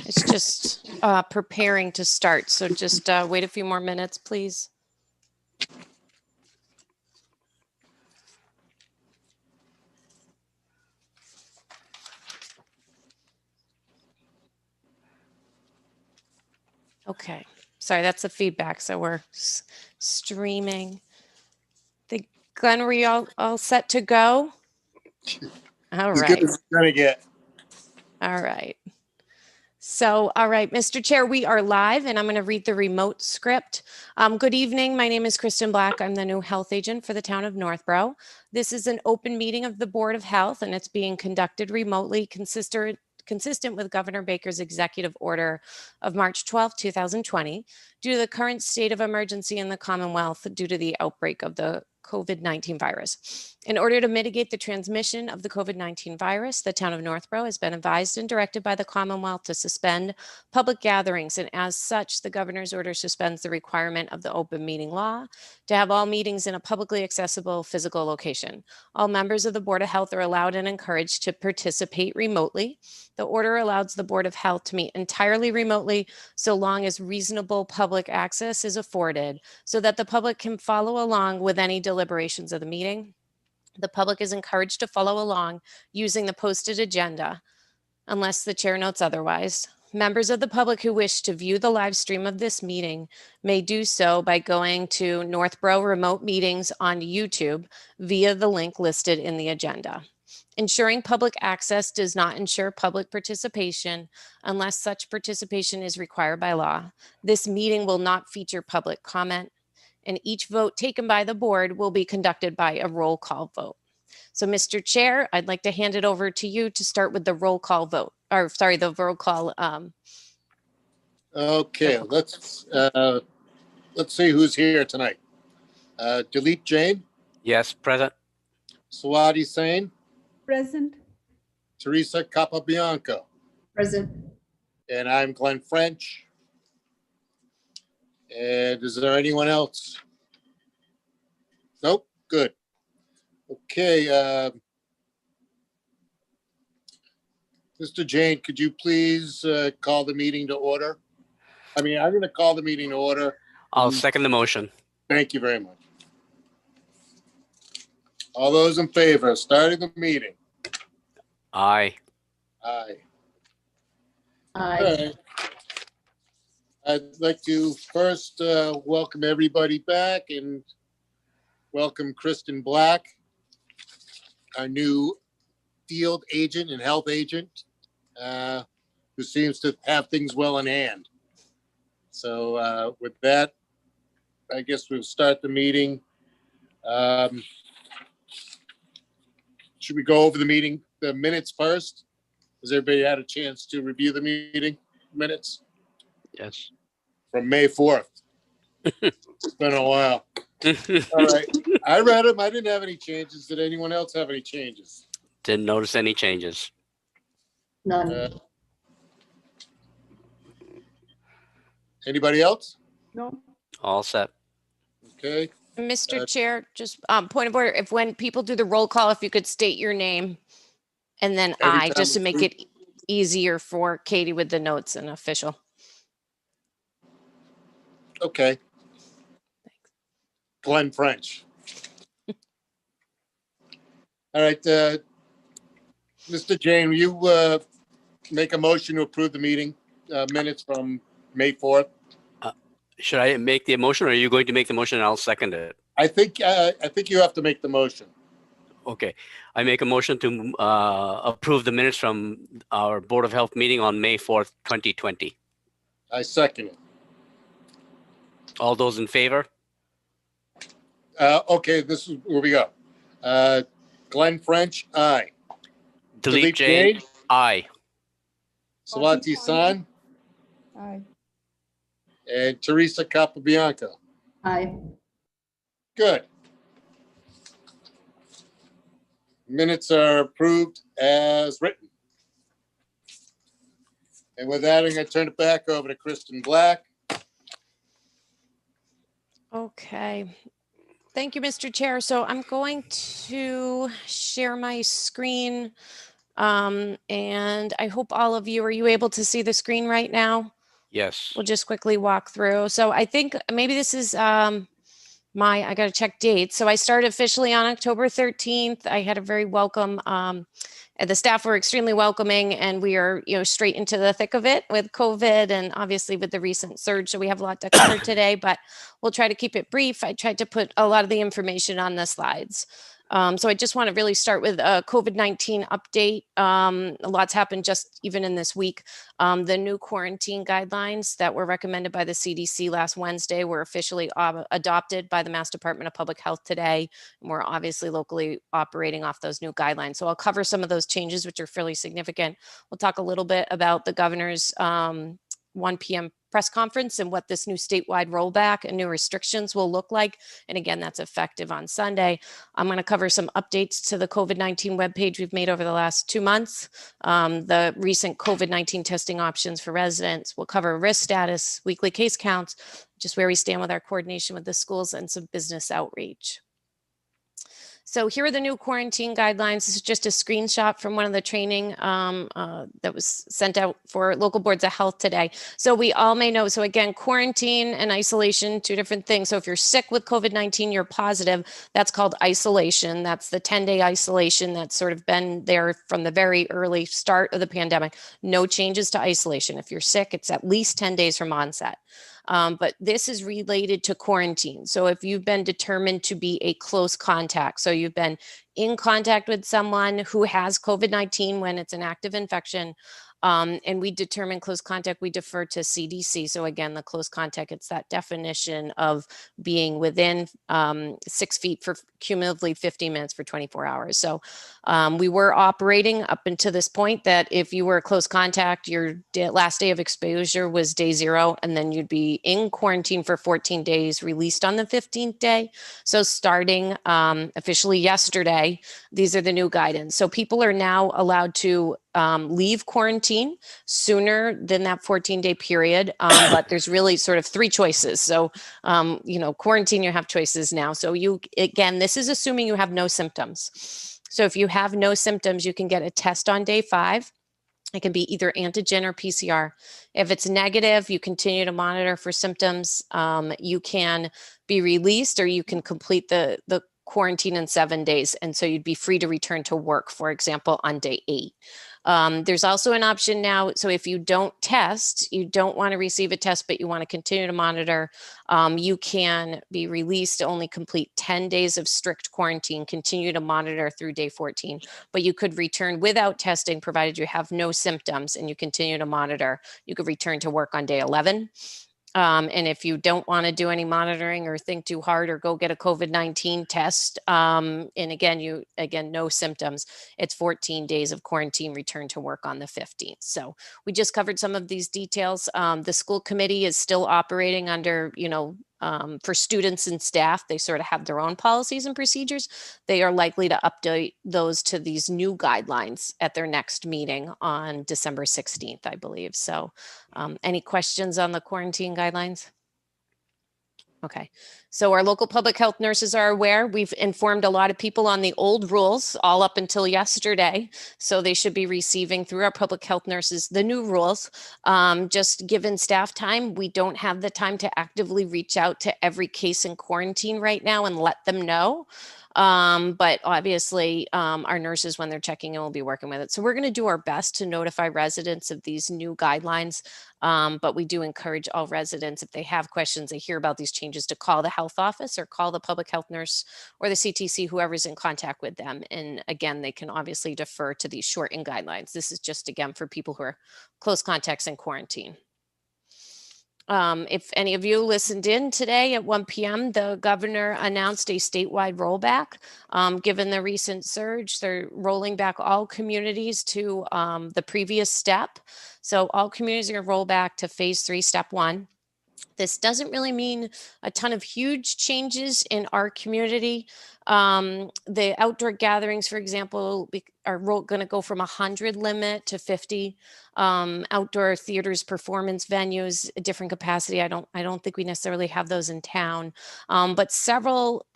It's just preparing to start. So just wait a few more minutes, please. Okay. Sorry, that's the feedback. So we're streaming. Glenn, were you all set to go? All As right. good as it's gonna get. All right. So, all right, Mr. Chair, we are live and I'm going to read the remote script. Good evening. My name is Kristen Black. I'm the new health agent for the town of Northborough. This is an open meeting of the Board of Health and it's being conducted remotely, consistent with Governor Baker's executive order of March 12, 2020, due to the current state of emergency in the Commonwealth due to the outbreak of the COVID-19 virus. In order to mitigate the transmission of the COVID-19 virus, the town of Northborough has been advised and directed by the Commonwealth to suspend public gatherings, and as such, the governor's order suspends the requirement of the open meeting law to have all meetings in a publicly accessible physical location. All members of the Board of Health are allowed and encouraged to participate remotely. The order allows the Board of Health to meet entirely remotely so long as reasonable public access is afforded so that the public can follow along with any deliberations of the meeting. The public is encouraged to follow along using the posted agenda unless the chair notes otherwise. Members of the public who wish to view the live stream of this meeting may do so by going to Northborough Remote Meetings on YouTube via the link listed in the agenda. Ensuring public access does not ensure public participation unless such participation is required by law. This meeting will not feature public comment, and each vote taken by the board will be conducted by a roll call vote. So, Mr. Chair, I'd like to hand it over to you to start with the roll call vote, or sorry, the roll call. Okay, let's see who's here tonight. Dilip Jain, Yes, present. Swati Sain, Present. Teresa Capabianco, Present. and I'm Glenn French. And is there anyone else? Nope, good. Okay, Mr. Jain, could you please call the meeting to order? I'm going to call the meeting to order. I'll second the motion. Thank you very much. All those in favor of starting the meeting? Aye. Aye. Aye. All right. I'd like to first welcome everybody back and welcome Kristen Black, our new field agent and health agent, who seems to have things well in hand. So with that, I guess we'll start the meeting. Should we go over the minutes first? Has everybody had a chance to review the meeting minutes Yes. from May 4th? It's been a while. All right. I read them. I didn't have any changes. Did anyone else have any changes? Didn't notice any changes. None. Anybody else? No. All set. Okay. Mr. Chair, just point of order. If when people do the roll call, if you could state your name and then Every I, time just to make it's- it easier for Katie with the notes and official. Okay. Glenn French. All right. Mr. Jain, will you make a motion to approve the meeting minutes from May 4th? Should I make the motion or are you going to make the motion and I'll second it? I think you have to make the motion. Okay. I make a motion to approve the minutes from our Board of Health meeting on May 4th, 2020. I second it. All those in favor? Okay, this is where we go. Glenn French, aye. Dilip Jain? Aye. Swati San, Aye. and Teresa Capabianco. Aye. Good. Minutes are approved as written. And with that, I'm going to turn it back over to Kristen Black. Okay. Thank you, Mr. Chair. So I'm going to share my screen And I hope all of you, are you able to see the screen right now? Yes. We'll just quickly walk through. So I think maybe this is I got to check dates. So I started officially on October 13th. I had a very welcome, and the staff were extremely welcoming, and we are, straight into the thick of it with COVID and obviously with the recent surge. So we have a lot to cover today, but we'll try to keep it brief. I tried to put a lot of the information on the slides. So I just want to really start with a COVID-19 update. A lot's happened just even in this week. The new quarantine guidelines that were recommended by the CDC last Wednesday were officially adopted by the Mass Department of Public Health today. And we're obviously locally operating off those new guidelines. So I'll cover some of those changes, which are fairly significant. We'll talk a little bit about the governor's 1 p.m. press conference and what this new statewide rollback and new restrictions will look like. And again, that's effective on Sunday. I'm going to cover some updates to the COVID-19 webpage we've made over the last 2 months, the recent COVID-19 testing options for residents. We'll cover risk status, weekly case counts, just where we stand with our coordination with the schools, and some business outreach. So here are the new quarantine guidelines. This is just a screenshot from one of the training that was sent out for local boards of health today. So we all may know, so again, quarantine and isolation, two different things. So if you're sick with COVID-19, you're positive, that's called isolation. That's the 10-day isolation that's sort of been there from the very early start of the pandemic. No changes to isolation. If you're sick, it's at least 10 days from onset. But this is related to quarantine. So if you've been determined to be a close contact, so you've been in contact with someone who has COVID-19 when it's an active infection, and we determine close contact, we defer to CDC. So again, the close contact, it's that definition of being within 6 feet for cumulatively 50 minutes for 24 hours. So we were operating up until this point that if you were a close contact, your last day of exposure was day 0, and then you'd be in quarantine for 14 days, released on the 15th day. So starting officially yesterday, these are the new guidance. So people are now allowed to leave quarantine sooner than that 14-day period. But there's really sort of 3 choices. So, quarantine, you have choices now. So again, this is assuming you have no symptoms. So if you have no symptoms, you can get a test on day 5. It can be either antigen or PCR. If it's negative, you continue to monitor for symptoms. You can be released, or you can complete the quarantine in 7 days. And so you'd be free to return to work, for example, on day 8. There's also an option now. So if you don't test, you don't want to receive a test, but you want to continue to monitor, you can be released to only complete 10 days of strict quarantine, continue to monitor through day 14, but you could return without testing, provided you have no symptoms and you continue to monitor. You could return to work on day 11. And if you don't want to do any monitoring or think too hard or go get a COVID-19 test, and again, no symptoms, it's 14 days of quarantine, return to work on the 15th. So we just covered some of these details. The school committee is still operating under, for students and staff, they sort of have their own policies and procedures. They are likely to update those to these new guidelines at their next meeting on December 16th, I believe. So any questions on the quarantine guidelines? Okay, so our local public health nurses are aware. We've informed a lot of people on the old rules all up until yesterday. So they should be receiving through our public health nurses the new rules. Just given staff time, we don't have the time to actively reach out to every case in quarantine right now and let them know. But obviously our nurses, when they're checking in, will be working with it. So we're going to do our best to notify residents of these new guidelines. But we do encourage all residents, if they have questions, they hear about these changes, to call the health office or call the public health nurse or the CTC, whoever's in contact with them. And again, they can obviously defer to these shortened guidelines. This is just, again, for people who are close contacts in quarantine. If any of you listened in today at 1 p.m., the governor announced a statewide rollback. Given the recent surge, they're rolling back all communities to the previous step. So all communities are going to roll back to phase 3, step 1. This doesn't really mean a ton of huge changes in our community. The outdoor gatherings, for example, are going to go from 100 limit to 50. Outdoor theaters, performance venues, a different capacity. I don't think we necessarily have those in town, but several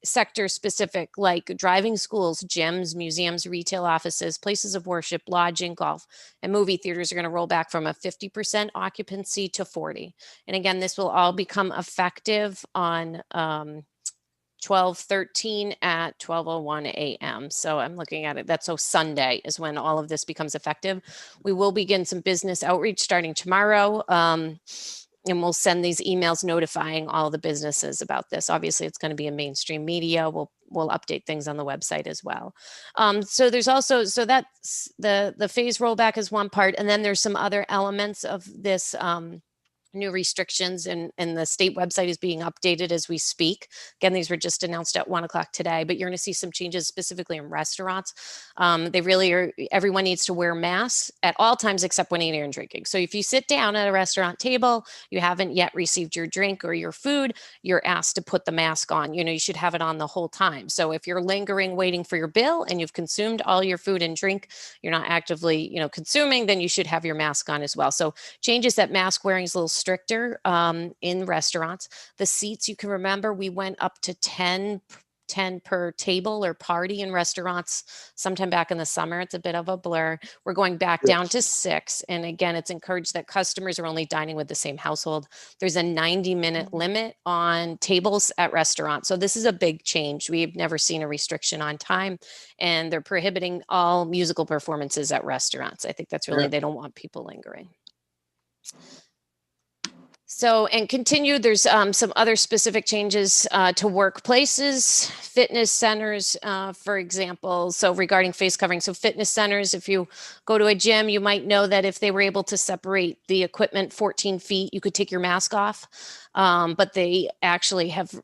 sector specific, like driving schools, gyms, museums, retail offices, places of worship, lodging, golf, and movie theaters are going to roll back from a 50% occupancy to 40. And again, this will all become effective on 12/13 at 12:01 a.m. So I'm looking at it. That's so Sunday is when all of this becomes effective. We will begin some business outreach starting tomorrow. And we'll send these emails notifying all the businesses about this. Obviously, it's going to be in mainstream media. We'll update things on the website as well. So there's also, so that's the phase rollback is one part, and then there's some other elements of this new restrictions, and the state website is being updated as we speak. Again, these were just announced at 1 o'clock today, but you're going to see some changes specifically in restaurants. They really are, everyone needs to wear masks at all times except when eating and drinking. So if you sit down at a restaurant table, you haven't yet received your drink or your food, you're asked to put the mask on. You know, you should have it on the whole time. So if you're lingering waiting for your bill and you've consumed all your food and drink, you're not actively, consuming, then you should have your mask on as well. So changes that mask wearing is a little stricter in restaurants. The seats, you can remember, we went up to 10 per table or party in restaurants sometime back in the summer. It's a bit of a blur. We're going back down to 6. And again, it's encouraged that customers are only dining with the same household. There's a 90-minute limit on tables at restaurants. So this is a big change. We've never seen a restriction on time, and they're prohibiting all musical performances at restaurants. I think that's really, they don't want people lingering. So, and continue, there's some other specific changes to workplaces, fitness centers, for example. So regarding face covering, so fitness centers, if you go to a gym, you might know that if they were able to separate the equipment 14 feet, you could take your mask off. But they actually have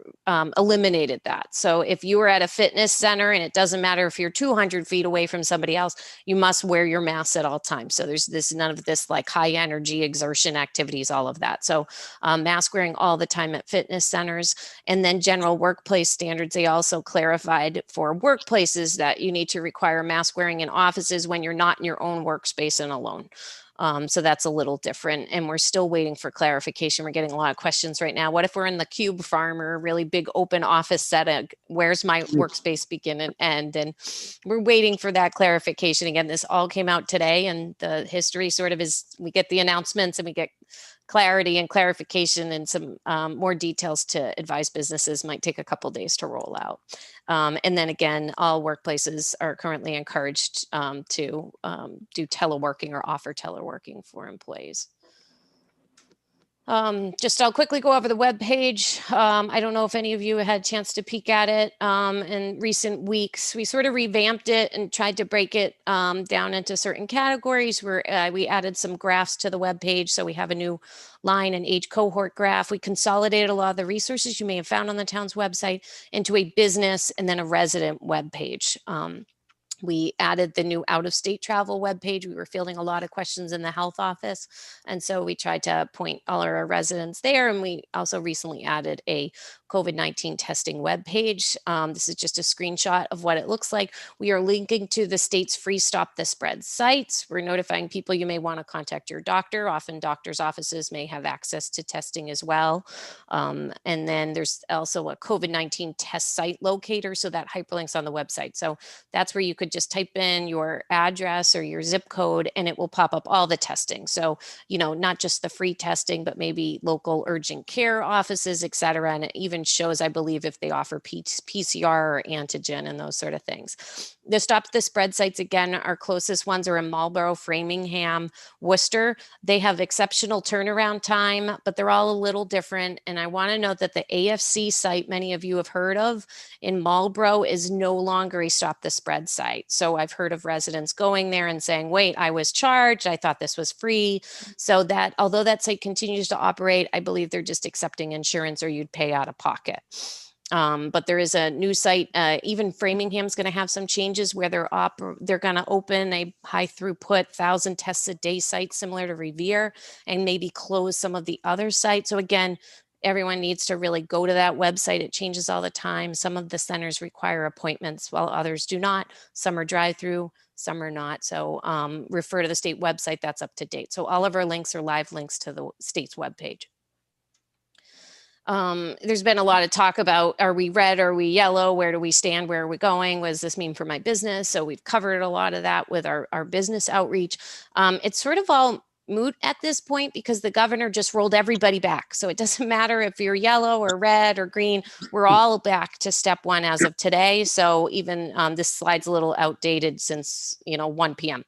eliminated that. So if you are at a fitness center, and it doesn't matter if you're 200 feet away from somebody else, you must wear your mask at all times. So there's none of this like high energy exertion activities, all of that. So mask wearing all the time at fitness centers. And then general workplace standards, they also clarified for workplaces that you need to require mask wearing in offices when you're not in your own workspace and alone. So that's a little different, and we're still waiting for clarification. We're getting a lot of questions right now. What if we're in the cube farm or a really big open office setting? Where's my workspace begin and end? And we're waiting for that clarification. Again, this all came out today, and the history sort of is, we get the announcements and we get clarity and clarification, and some more details to advise businesses might take a couple days to roll out. And then again, all workplaces are currently encouraged to do teleworking or offer teleworking for employees. Just I'll quickly go over the web page. I don't know if any of you had a chance to peek at it in recent weeks. We sort of revamped it and tried to break it down into certain categories where we added some graphs to the web page. So we have a new line and age cohort graph. We consolidated a lot of the resources you may have found on the town's website into a business and then a resident web page. We added the new out-of-state travel webpage. We were fielding a lot of questions in the health office. And so we tried to point all our residents there. And we also recently added a COVID-19 testing webpage. This is just a screenshot of what it looks like. We are linking to the state's free Stop the Spread sites. We're notifying people you may want to contact your doctor. Often doctors' offices may have access to testing as well. And then there's also a COVID-19 test site locator. So that hyperlinks on the website. So that's where you could just type in your address or your zip code, and it will pop up all the testing. So, not just the free testing, but maybe local urgent care offices, et cetera. And it even shows, I believe, if they offer PCR or antigen and those sort of things. The Stop the Spread sites, again, our closest ones are in Marlborough, Framingham, Worcester. They have exceptional turnaround time, but they're all a little different. And I want to note that the AFC site, many of you have heard of in Marlborough, is no longer a Stop the Spread site. So I've heard of residents going there and saying, wait, I was charged. I thought this was free. So that, although that site continues to operate, I believe they're just accepting insurance or you'd pay out of pocket. But there is a new site. Even Framingham's going to have some changes where they're going to open a high throughput 1,000 tests a day site similar to Revere, and maybe close some of the other sites. So again, everyone needs to really go to that website. It changes all the time. Some of the centers require appointments while others do not. Some are drive-through, some are not. So refer to the state website, that's up to date. So all of our links are live links to the state's webpage. There's been a lot of talk about, are we red, are we yellow, where do we stand, where are we going, what does this mean for my business? So we've covered a lot of that with our business outreach. It's sort of all moot at this point because the governor just rolled everybody back. So it doesn't matter if you're yellow or red or green, we're all back to step one as of today. So even this slide's a little outdated since, 1 p.m.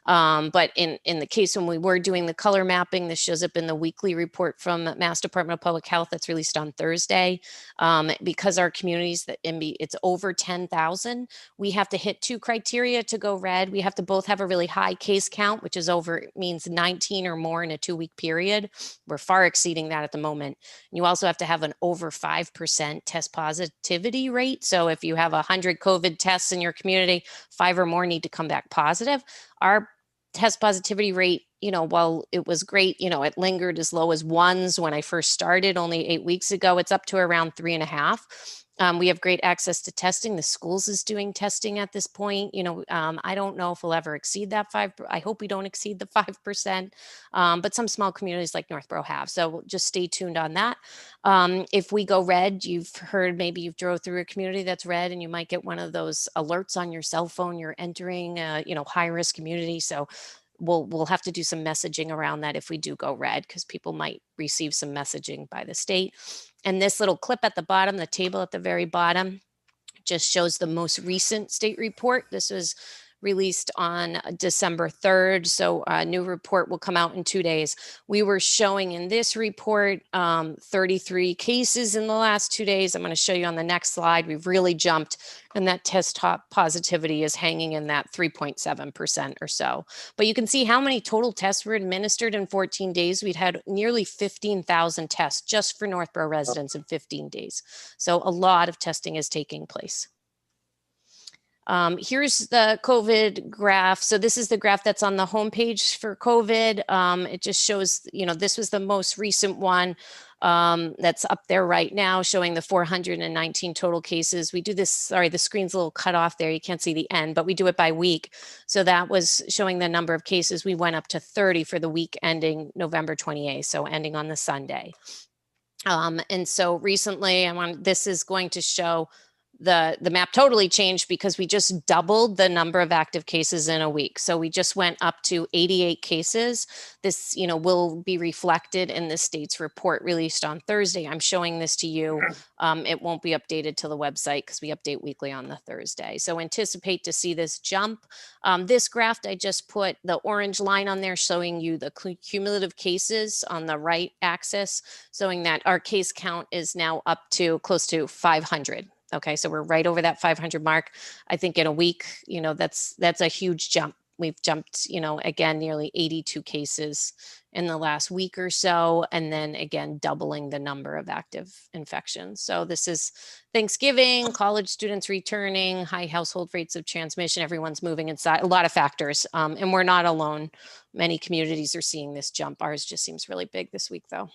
But in the case when we were doing the color mapping, this shows up in the weekly report from Mass Department of Public Health that's released on Thursday. Because our communities it's over 10,000, we have to hit 2 criteria to go red. We have to both have a really high case count, which is means 19 or more in a 2-week period. We're far exceeding that at the moment. You also have to have an over 5% test positivity rate. So if you have 100 COVID tests in your community, 5 or more need to come back positive. Our test positivity rate, while it was great, it lingered as low as 1s when I first started only 8 weeks ago. It's up to around 3.5. We have great access to testing. The schools is doing testing at this point. I don't know if we'll ever exceed that 5. I hope we don't exceed the 5%. But some small communities like Northborough have. So just stay tuned on that. If we go red, you've heard, maybe you've drove through a community that's red and you might get one of those alerts on your cell phone. You're entering a, high risk community. So we'll have to do some messaging around that if we do go red, because people might receive some messaging by the state. And this little clip at the bottom, the table at the very bottom, just shows the most recent state report. This was released on December 3rd. So a new report will come out in 2 days. We were showing in this report 33 cases in the last 2 days. I'm going to show you on the next slide. We've really jumped, and that test positivity is hanging in that 3.7% or so. But you can see how many total tests were administered in 14 days. We'd had nearly 15,000 tests just for Northborough residents in 15 days. So a lot of testing is taking place. Here's the COVID graph. So this is the graph that's on the homepage for COVID. It just shows, this was the most recent one that's up there right now, showing the 419 total cases. We do this, sorry, the screen's a little cut off there. You can't see the end, but we do it by week. So that was showing the number of cases. We went up to 30 for the week ending November 28th, so ending on the Sunday. And so recently, this is going to show the map totally changed because we just doubled the number of active cases in a week. So we just went up to 88 cases. This, will be reflected in the state's report released on Thursday. I'm showing this to you. It won't be updated to the website because we update weekly on the Thursday. So anticipate to see this jump. This graph, I just put the orange line on there showing you the cumulative cases on the right axis, showing that our case count is now up to close to 500. Okay, so we're right over that 500 mark. I think in a week, that's a huge jump. We've jumped, again, nearly 82 cases in the last week or so, and then again, doubling the number of active infections. So this is Thanksgiving, college students returning, high household rates of transmission, everyone's moving inside, a lot of factors, and we're not alone. Many communities are seeing this jump. Ours just seems really big this week, though.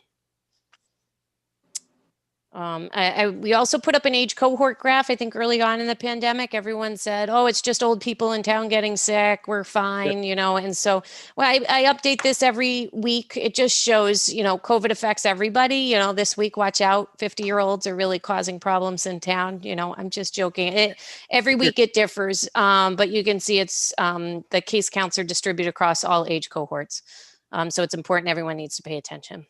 We also put up an age cohort graph. I think early on in the pandemic, everyone said, oh, it's just old people in town getting sick. We're fine, and so I update this every week. It just shows, COVID affects everybody. This week, watch out, 50-year-olds are really causing problems in town. I'm just joking. Every week it differs, but you can see it's the case counts are distributed across all age cohorts. So it's important. Everyone needs to pay attention.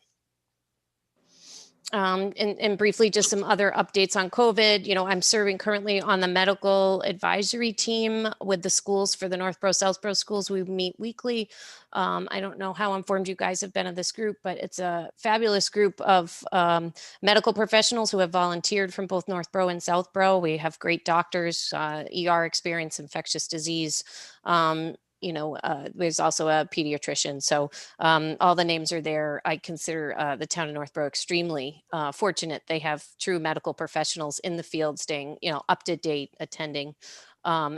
And briefly, just some other updates on COVID. I'm serving currently on the medical advisory team with the schools for the Northborough, Southborough schools. We meet weekly. I don't know how informed you guys have been of this group, but it's a fabulous group of medical professionals who have volunteered from both Northborough and Southborough. We have great doctors, ER experience, infectious disease. There's also a pediatrician. So all the names are there. I consider the town of Northborough extremely fortunate. They have true medical professionals in the field staying, up to date, attending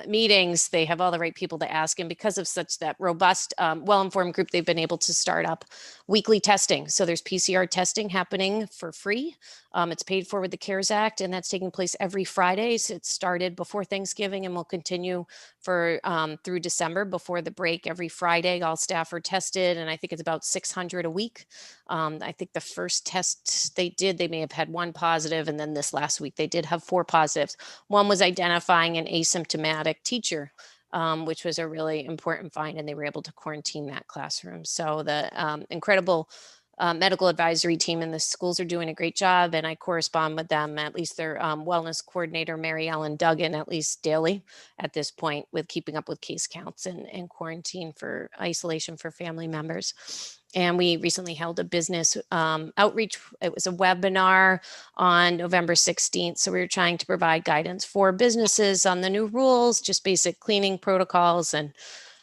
meetings, they have all the right people to ask. And because of such that robust, well-informed group, they've been able to start up weekly testing. So there's PCR testing happening for free. It's paid for with the CARES Act, and that's taking place every Friday. So it started before Thanksgiving and will continue for through December before the break. Every Friday, all staff are tested, and I think it's about 600 a week. I think the first test they did, they may have had one positive, and then this last week they did have 4 positives. One was identifying an asymptomatic teacher, which was a really important find, and they were able to quarantine that classroom. So the incredible medical advisory team in the schools are doing a great job, and I correspond with them, at least their wellness coordinator, Mary Ellen Duggan, at least daily at this point, with keeping up with case counts and quarantine for isolation for family members. And we recently held a business outreach. It was a webinar on November 16th. So we were trying to provide guidance for businesses on the new rules, just basic cleaning protocols and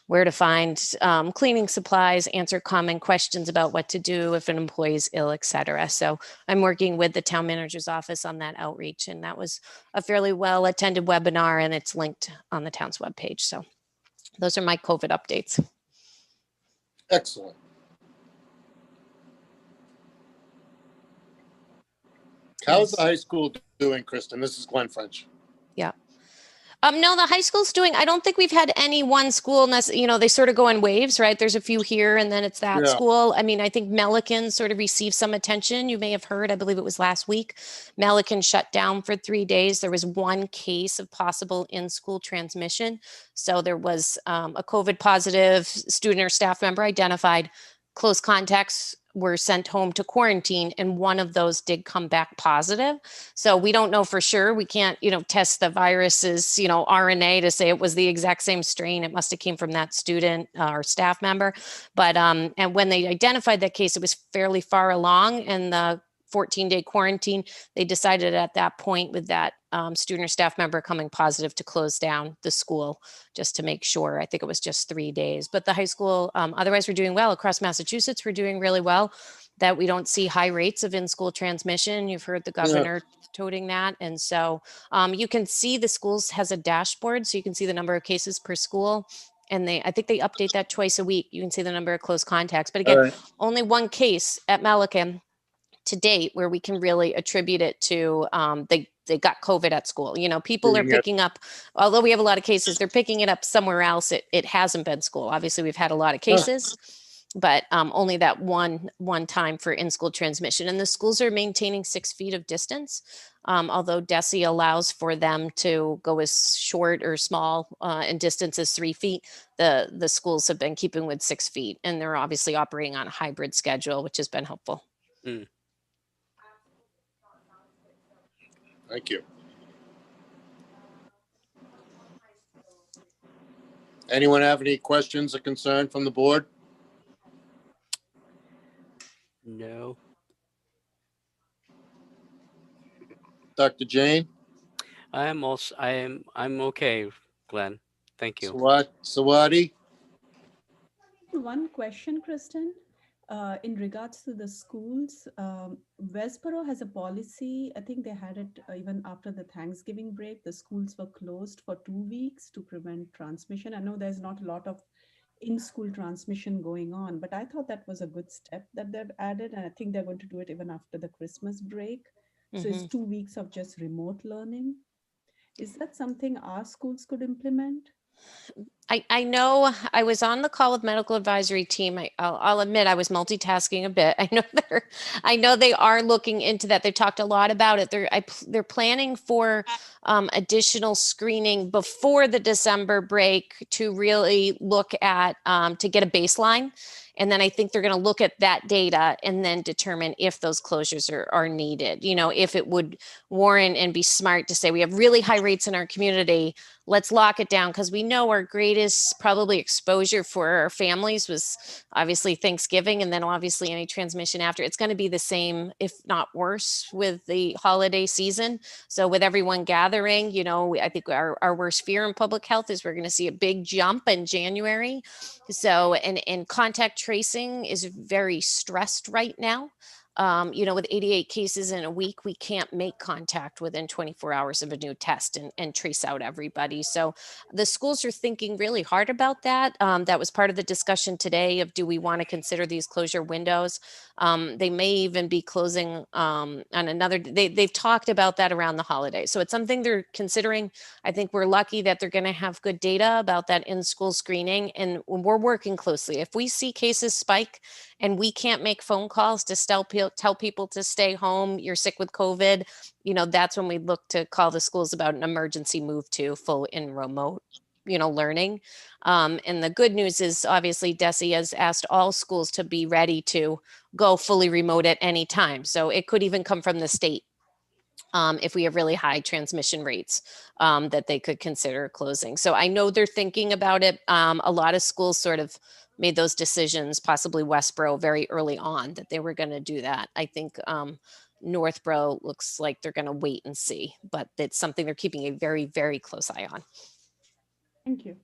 where to find cleaning supplies, answer common questions about what to do if an employee is ill, et cetera. So I'm working with the town manager's office on that outreach. And that was a fairly well attended webinar, and it's linked on the town's webpage. So those are my COVID updates. Excellent. How's the high school doing, Kristen? This is Glenn French. Yeah. No, the high school's doing, I don't think we've had any one school, they sort of go in waves, right? There's a few here and then it's that Yeah. school. I mean, I think Melican sort of received some attention. You may have heard, I believe it was last week, Melican shut down for 3 days. There was one case of possible in-school transmission. So there was a COVID positive student or staff member identified. Close contacts were sent home to quarantine, and one of those did come back positive. So we don't know for sure. We can't, test the virus's, RNA to say it was the exact same strain. It must have came from that student or staff member. But and when they identified that case, it was fairly far along in the 14-day quarantine. They decided at that point, with that student or staff member coming positive, to close down the school just to make sure. I think it was just 3 days. But the high school, otherwise, we're doing well. Across Massachusetts, we're doing really well, that we don't see high rates of in-school transmission. You've heard the governor toting that. And so you can see the schools has a dashboard, so you can see the number of cases per school. And I think they update that twice a week. You can see the number of close contacts. But again, only one case at Melican to date where we can really attribute it to they got COVID at school. People are picking up, although we have a lot of cases, they're picking it up somewhere else. It hasn't been school. Obviously, we've had a lot of cases, but only that one time for in-school transmission. And the schools are maintaining 6 feet of distance, although DESE allows for them to go as short or small in distance as 3 feet. The schools have been keeping with 6 feet, and they're obviously operating on a hybrid schedule, which has been helpful. Mm. Thank you. Anyone have any questions or concern from the board? No. Dr. Jane? I'm okay, Glenn. Thank you. Sawadi? One question, Kristen. In regards to the schools, Westboro has a policy. I think they had it even after the Thanksgiving break. The schools were closed for 2 weeks to prevent transmission. I know there's not a lot of in-school transmission going on, but I thought that was a good step that they've added. And I think they're going to do it even after the Christmas break. So it's 2 weeks of just remote learning. Is that something our schools could implement? I know I was on the call with medical advisory team. I'll admit I was multitasking a bit. I know they are looking into that. They talked a lot about it. They're planning for additional screening before the December break to really look at to get a baseline. And then I think they're going to look at that data and then determine if those closures are needed, if it would warrant and be smart to say we have really high rates in our community. Let's lock it down, because we know our greatest probably exposure for our families was obviously Thanksgiving, and then obviously any transmission after. It's going to be the same, if not worse, with the holiday season. So with everyone gathering, I think our worst fear in public health is we're going to see a big jump in January. So, and contact tracing is very stressed right now. With 88 cases in a week, we can't make contact within 24 hours of a new test and trace out everybody. So the schools are thinking really hard about that. That was part of the discussion today of, do we want to consider these closure windows? They may even be closing on another. They've talked about that around the holiday. So it's something they're considering. I think we're lucky that they're going to have good data about that in-school screening, and we're working closely. If we see cases spike and we can't make phone calls to tell people to stay home, you're sick with COVID, that's when we look to call the schools about an emergency move to full in remote, learning. And the good news is, obviously, DESE has asked all schools to be ready to go fully remote at any time. So it could even come from the state. If we have really high transmission rates, that they could consider closing. So I know they're thinking about it. A lot of schools sort of made those decisions, possibly Westboro, very early on, that they were going to do that. I think Northborough looks like they're going to wait and see, but it's something they're keeping a very, very close eye on. Thank you.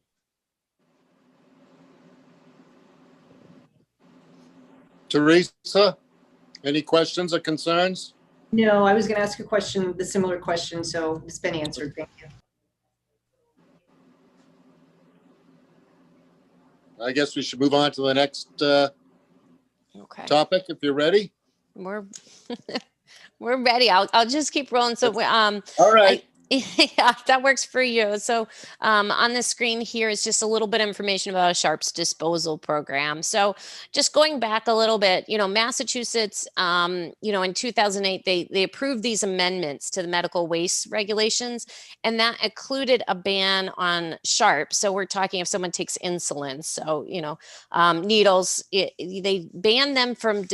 Teresa, any questions or concerns? No, I was going to ask a question, the similar question, so it's been answered. Thank you. I guess we should move on to the next Okay. topic, if you're ready. We're we're ready. I'll just keep rolling. So All right. yeah, that works for you. So on the screen here is just a little bit of information about a Sharps disposal program. So just going back a little bit, Massachusetts, in 2008, they approved these amendments to the medical waste regulations, and that included a ban on Sharps. So we're talking if someone takes insulin, so, needles, they banned them from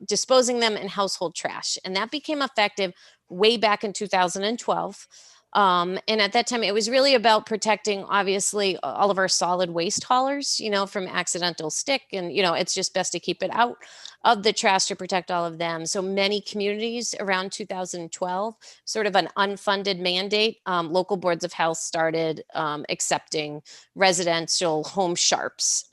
disposing them in household trash. And that became effective way back in 2012. And at that time, it was really about protecting, obviously, all of our solid waste haulers, from accidental stick. And, it's just best to keep it out of the trash to protect all of them. So many communities around 2012, sort of an unfunded mandate, local boards of health started accepting residential home Sharps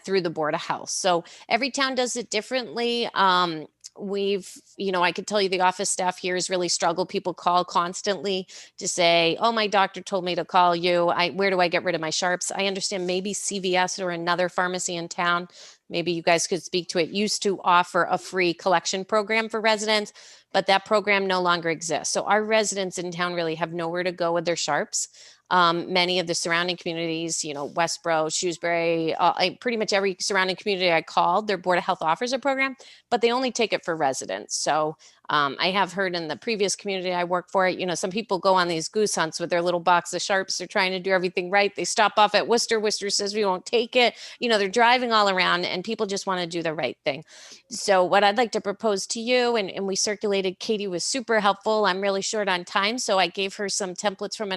through the Board of Health. So every town does it differently. I could tell you the office staff here has really struggled. People call constantly to say, oh, my doctor told me to call you. Where do I get rid of my Sharps? I understand maybe CVS or another pharmacy in town, maybe you guys could speak to it, used to offer a free collection program for residents, but that program no longer exists. So our residents in town really have nowhere to go with their Sharps. Many of the surrounding communities, Westboro, Shrewsbury, pretty much every surrounding community I called, their Board of Health offers a program, but they only take it for residents. So I have heard in the previous community I work for, some people go on these goose hunts with their little box of Sharps. They're trying to do everything right. They stop off at Worcester. Worcester says we won't take it. They're driving all around, and people just want to do the right thing. So what I'd like to propose to you, and we circulated, Katie was super helpful. I'm really short on time, so I gave her some templates from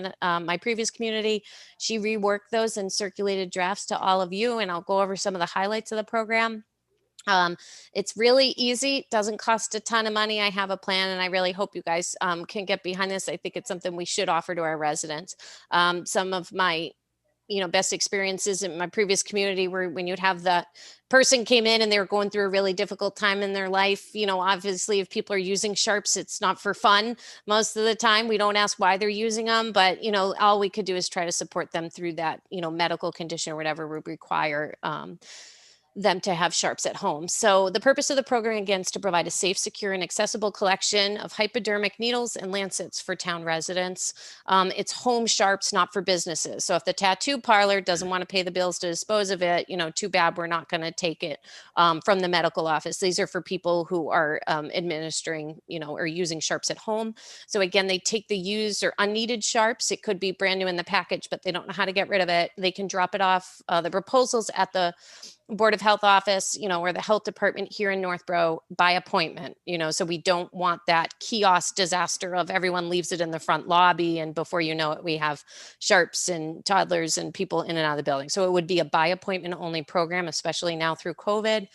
my previous community. She reworked those and circulated drafts to all of you, and I'll go over some of the highlights of the program. It's really easy, doesn't cost a ton of money. I have a plan, and I really hope you guys can get behind this. I think it's something we should offer to our residents. Some of my best experiences in my previous community were when you'd have the person came in and they were going through a really difficult time in their life. Obviously, if people are using Sharps, it's not for fun. Most of the time, we don't ask why they're using them, but all we could do is try to support them through that medical condition or whatever would require them to have Sharps at home. So the purpose of the program, again, is to provide a safe, secure, and accessible collection of hypodermic needles and lancets for town residents. It's home Sharps, not for businesses. So if the tattoo parlor doesn't want to pay the bills to dispose of it, too bad, we're not going to take it from the medical office. These are for people who are administering, or using Sharps at home. So again, they take the used or unneeded Sharps. It could be brand new in the package, but they don't know how to get rid of it. They can drop it off. The proposals at the Board of Health office, or the health department here in Northborough by appointment, so we don't want that kiosk disaster of everyone leaves it in the front lobby, and before you know it, we have Sharps and toddlers and people in and out of the building. So it would be a by appointment only program, especially now through COVID.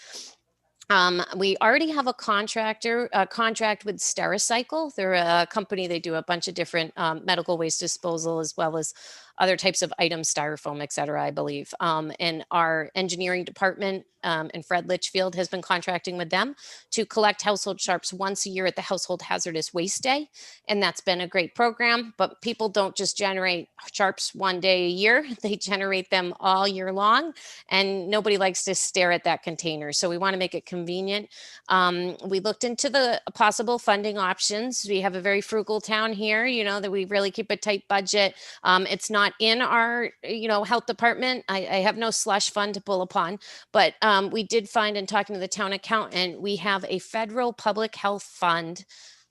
We already have a contract with Stericycle. They're a company, they do a bunch of different medical waste disposal as well as other types of items, styrofoam, et cetera, I believe. And our engineering department and Fred Litchfield has been contracting with them to collect household sharps once a year at the Household Hazardous Waste Day. And that's been a great program, but people don't just generate sharps one day a year, they generate them all year long, and nobody likes to stare at that container. So we want to make it convenient. We looked into the possible funding options. We have a very frugal town here, you know, that we really keep a tight budget. It's not in our, you know, health department. I have no slush fund to pull upon, but we did find in talking to the town accountant, we have a federal public health fund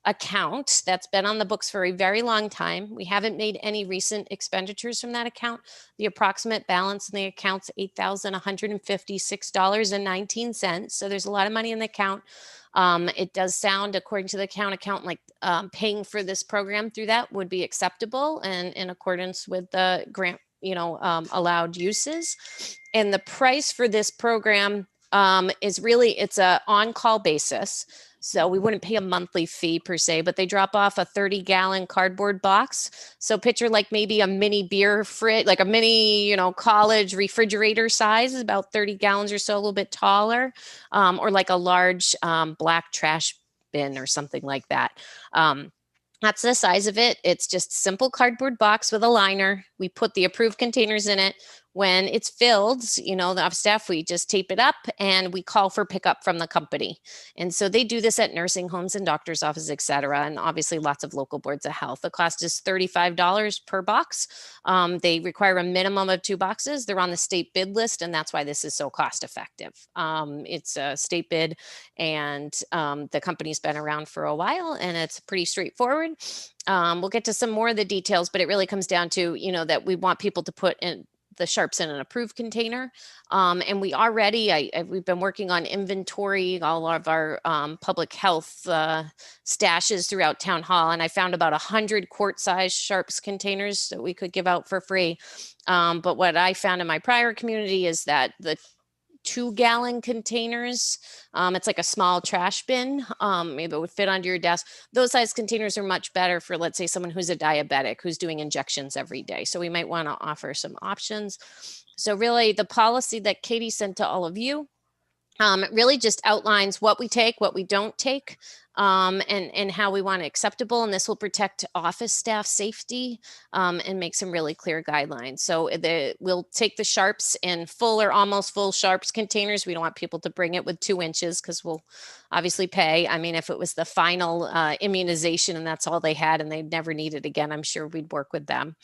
account that's been on the books for a very long time. We haven't made any recent expenditures from that account. The approximate balance in the account's $8,156.19. So there's a lot of money in the account. It does sound, according to the accountant, like paying for this program through that would be acceptable and in accordance with the grant, you know, allowed uses. And the price for this program is really, it's a on-call basis. So we wouldn't pay a monthly fee per se, but they drop off a 30-gallon cardboard box. So picture like maybe a mini beer fridge, like a mini, you know, college refrigerator size, is about 30 gallons or so, a little bit taller, or like a large black trash bin or something like that. That's the size of it. It's just a simple cardboard box with a liner. We put the approved containers in it. When it's filled, you know, the office staff, we just tape it up and we call for pickup from the company. And so they do this at nursing homes and doctor's offices, et cetera. And obviously lots of local boards of health. The cost is $35 per box. They require a minimum of 2 boxes. They're on the state bid list, and that's why this is so cost effective. It's a state bid, and the company's been around for a while, and it's pretty straightforward. We'll get to some more of the details, but it really comes down to, you know, that we want people to put in the sharps in an approved container. And we already, we've been working on inventory, all of our public health stashes throughout town hall. And I found about 100 quart-sized sharps containers that we could give out for free. But what I found in my prior community is that the 2-gallon containers, it's like a small trash bin, maybe it would fit under your desk. Those size containers are much better for, let's say, someone who's a diabetic who's doing injections every day. So we might want to offer some options. So really the policy that Katie sent to all of you, it really just outlines what we take, what we don't take, and how we want it acceptable. And this will protect office staff safety and make some really clear guidelines. So we'll take the sharps in full or almost full sharps containers. We don't want people to bring it with 2 inches because we'll obviously pay. I mean, if it was the final immunization and that's all they had and they'd never need it again, I'm sure we'd work with them.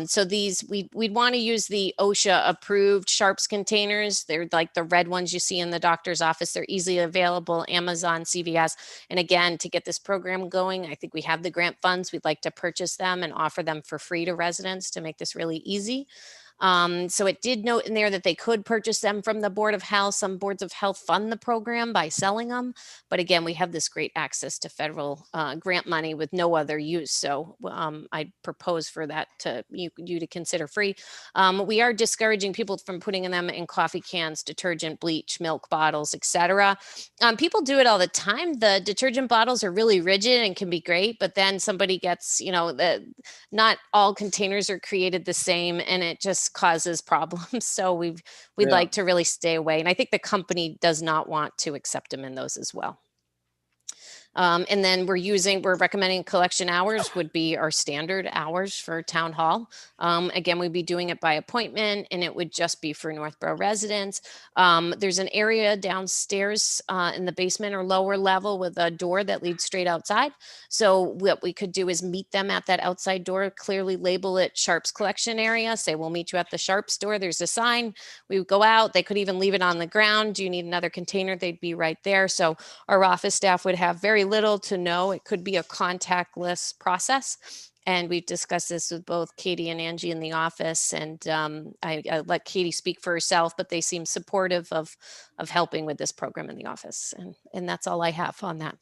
So these, we'd want to use the OSHA approved sharps containers. They're like the red ones you see in the doctor's office. They're easily available, Amazon, CVS. And again, to get this program going, I think we have the grant funds. We'd like to purchase them and offer them for free to residents to make this really easy. So it did note in there that they could purchase them from the Board of Health. Some boards of health fund the program by selling them. But again, we have this great access to federal grant money with no other use. So I propose for that to you to consider free. We are discouraging people from putting them in coffee cans, detergent, bleach, milk bottles, etc. People do it all the time. The detergent bottles are really rigid and can be great, but then somebody gets, you know, not all containers are created the same, and it just causes problems. So we'd like to really stay away. And I think the company does not want to accept them in those as well. And then we're recommending collection hours would be our standard hours for town hall. Again, we'd be doing it by appointment, and it would just be for Northborough residents. There's an area downstairs in the basement or lower level with a door that leads straight outside. So what we could do is meet them at that outside door, clearly label it Sharps collection area, say we'll meet you at the Sharps door. There's a sign. We would go out. They could even leave it on the ground. Do you need another container? They'd be right there. So our office staff would have very little to no. It could be a contactless process. And we've discussed this with both Katie and Angie in the office. And I let Katie speak for herself, but they seem supportive of helping with this program in the office. And that's all I have on that.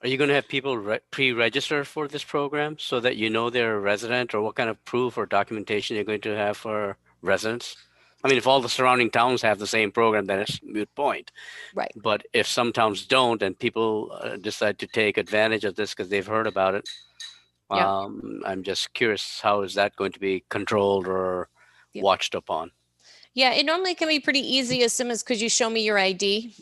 Are you going to have people pre-register for this program so that you know they're a resident, or what kind of proof or documentation you're going to have for residents? I mean, if all the surrounding towns have the same program, then it's a moot point. Right. But if some towns don't and people decide to take advantage of this because they've heard about it, Yep. I'm just curious, how is that going to be controlled or Yep. watched upon? Yeah, it normally can be pretty easy as simple as could you show me your ID,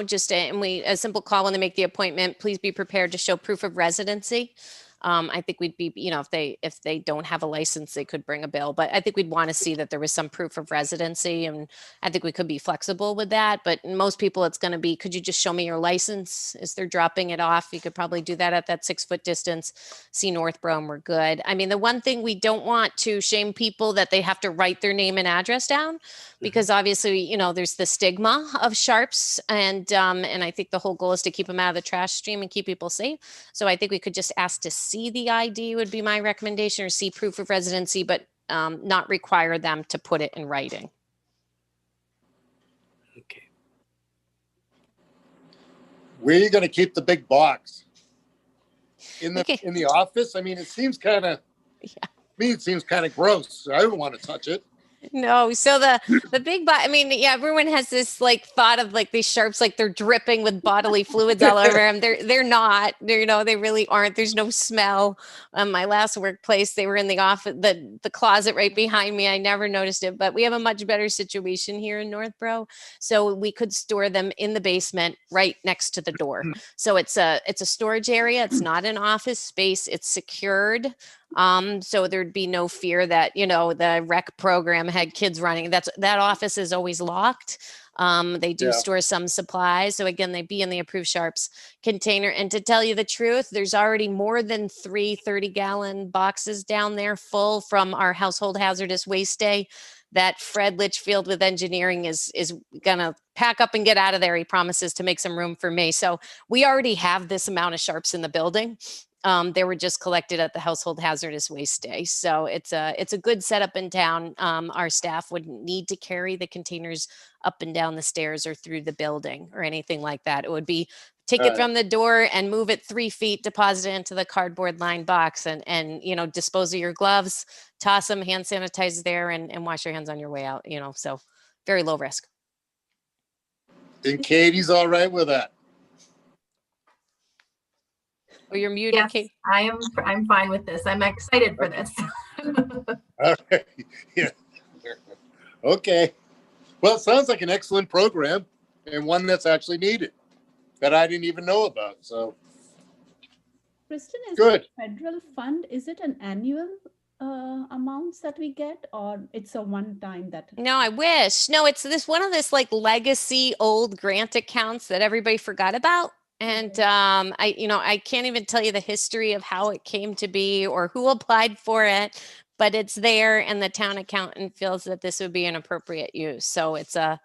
just and a simple call when they make the appointment, please be prepared to show proof of residency. I think we'd be, if they don't have a license, they could bring a bill, but I think we'd want to see that there was some proof of residency, and I think we could be flexible with that. But most people, it's going to be, could you just show me your license? As they're dropping it off, you could probably do that at that 6-foot distance. See Northborough, and we're good. I mean, the one thing we don't want to shame people that they have to write their name and address down, because obviously, there's the stigma of sharps, and I think the whole goal is to keep them out of the trash stream and keep people safe. So I think we could just ask to see the ID would be my recommendation, or see proof of residency, but not require them to put it in writing. Okay. Where are you going to keep the big box? Okay. In the office? I mean, it seems kind of, me, it seems kind of gross. I don't want to touch it. No, so the big I mean, yeah, everyone has this like thought of like these sharps, like they're dripping with bodily fluids all over them. They're not. They really aren't. There's no smell. My last workplace, they were in the office, the closet right behind me. I never noticed it, but we have a much better situation here in Northborough, so we could store them in the basement right next to the door. So it's a storage area. It's not an office space. It's secured. So there'd be no fear that, the rec program had kids running. That office is always locked. They do store some supplies. So again, they'd be in the approved sharps container. And to tell you the truth, there's already more than 3 30-gallon boxes down there full from our household hazardous waste day that Fred Litchfield with engineering is going to pack up and get out of there. He promises to make some room for me. So we already have this amount of sharps in the building. They were just collected at the household hazardous waste day. So it's a good setup in town. Our staff wouldn't need to carry the containers up and down the stairs or through the building or anything like that. It would be take it from the door and move it 3 feet, deposit it into the cardboard lined box, and dispose of your gloves, toss them, hand sanitize there, and wash your hands on your way out. So very low risk. And Katie's all right with that. Oh, you're muted, Yes, Kate. I'm fine with this. I'm excited for this. All right. Yeah. Okay. Well, it sounds like an excellent program, and one that's actually needed that I didn't even know about. So Kristen, is good. the federal fund, is it an annual amounts that we get, or it's a one time that? No, I wish. No, it's one of this like legacy old grant accounts that everybody forgot about. And I can't even tell you the history of how it came to be or who applied for it, but it's there, and the town accountant feels that this would be an appropriate use. So it's a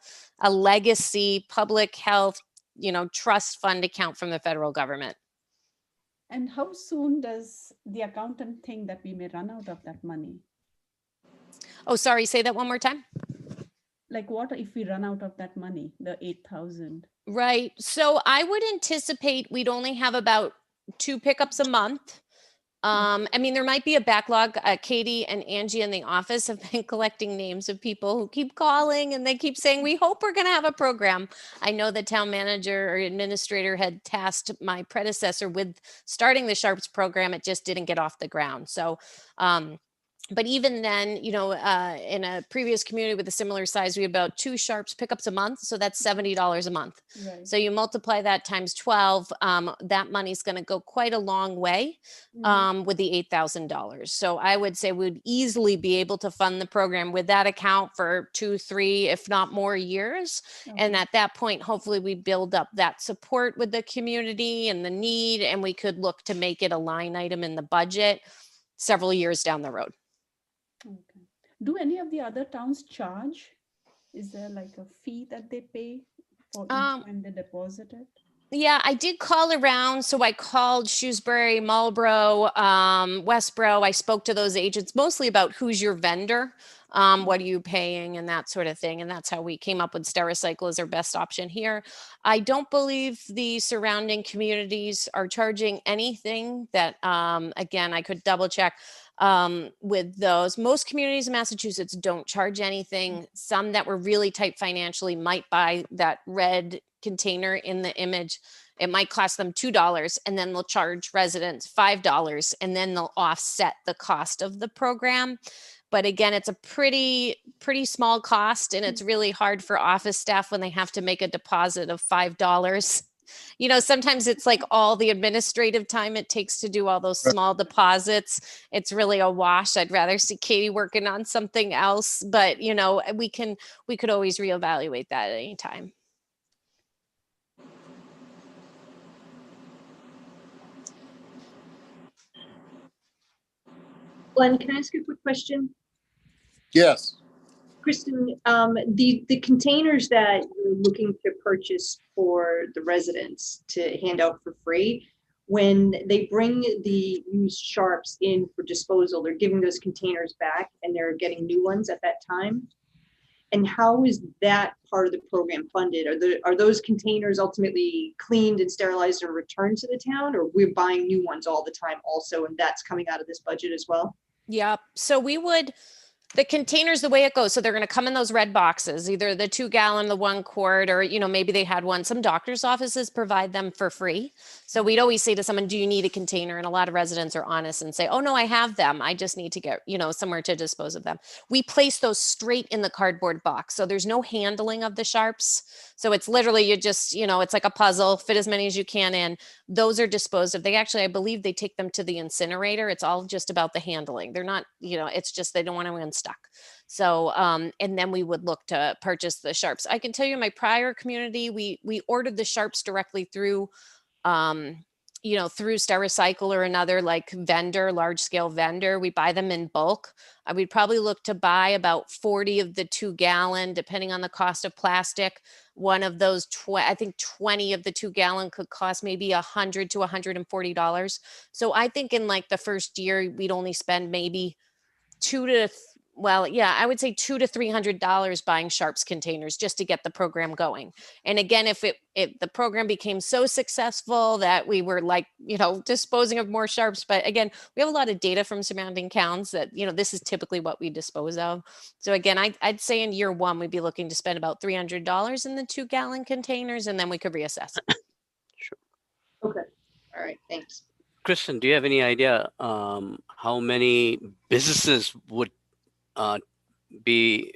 legacy public health, trust fund account from the federal government. And how soon does the accountant think that we may run out of that money? Oh, sorry, say that one more time. Like what if we run out of that money, the 8,000? Right. So I would anticipate we'd only have about 2 pickups a month. I mean, there might be a backlog. Katie and Angie in the office have been collecting names of people who keep calling, and they keep saying, we hope we're going to have a program. I know the town manager or administrator had tasked my predecessor with starting the Sharps program. It just didn't get off the ground. So, but even then, in a previous community with a similar size, we had about 2 Sharps pickups a month. So that's $70 a month. Right. So you multiply that times 12, that money's going to go quite a long way with the $8,000. So I would say we'd easily be able to fund the program with that account for 2, 3, if not more years. And at that point, hopefully we build up that support with the community and the need, and we could look to make it a line item in the budget several years down the road. Okay. Do any of the other towns charge? Is there like a fee that they pay for each time they deposit it? Yeah, I did call around. So I called Shrewsbury, Marlborough, Westborough. I spoke to those agents mostly about who's your vendor, what are you paying, and that sort of thing. And that's how we came up with Stericycle as our best option here. I don't believe the surrounding communities are charging anything that, again, I could double check with those. Most communities in Massachusetts don't charge anything. Some that were really tight financially might buy that red container in the image, it might cost them $2, and then they'll charge residents $5, and then they'll offset the cost of the program. But again, it's a pretty small cost, and it's really hard for office staff when they have to make a deposit of $5. You know, sometimes it's like all the administrative time it takes to do all those small deposits. It's really a wash. I'd rather see Katie working on something else, but you know, we could always reevaluate that at any time. Glenn, can I ask you a quick question? Yes. Kristen, the containers that you're looking to purchase for the residents to hand out for free, when they bring the used sharps in for disposal, they're giving those containers back and they're getting new ones at that time? And how is that part of the program funded? Are those containers ultimately cleaned and sterilized and returned to the town, or we're buying new ones all the time also, and that's coming out of this budget as well? Yeah. So the containers, the way it goes, so they're going to come in those red boxes, either the 2 gallon, the 1 quart, or, you know, maybe they had one. Some doctor's offices provide them for free. So we'd always say to someone, do you need a container? And a lot of residents are honest and say, oh no, I have them. I just need to get, you know, somewhere to dispose of them. We place those straight in the cardboard box. So there's no handling of the sharps. So it's literally, you just, you know, it's like a puzzle, fit as many as you can in. Those are disposed of. They actually, I believe they take them to the incinerator. It's all just about the handling. They're not, you know, it's just, they don't want to get stuck. So, and then we would look to purchase the sharps. I can tell you in my prior community, we ordered the sharps directly through, you know, through Stericycle or another like vendor, large scale vendor. We buy them in bulk. We'd probably look to buy about 40 of the 2 gallon, depending on the cost of plastic. One of those, I think 20 of the 2 gallon could cost maybe $100 to $140. So I think in like the first year, we'd only spend maybe I would say $200 to $300 buying sharps containers just to get the program going. And again, if the program became so successful that we were like, you know, disposing of more sharps, but again, we have a lot of data from surrounding towns that, you know, this is typically what we dispose of. So again, I'd say in year 1, we'd be looking to spend about $300 in the 2 gallon containers, and then we could reassess. Sure. Okay. All right. Thanks. Kristen, do you have any idea how many businesses would be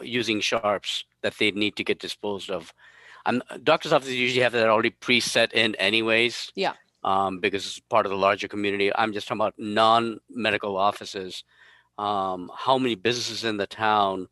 using sharps that they need to get disposed of? Doctor's offices usually have that already preset in anyways. Yeah. Because it's part of the larger community. I'm just talking about non-medical offices. How many businesses in the town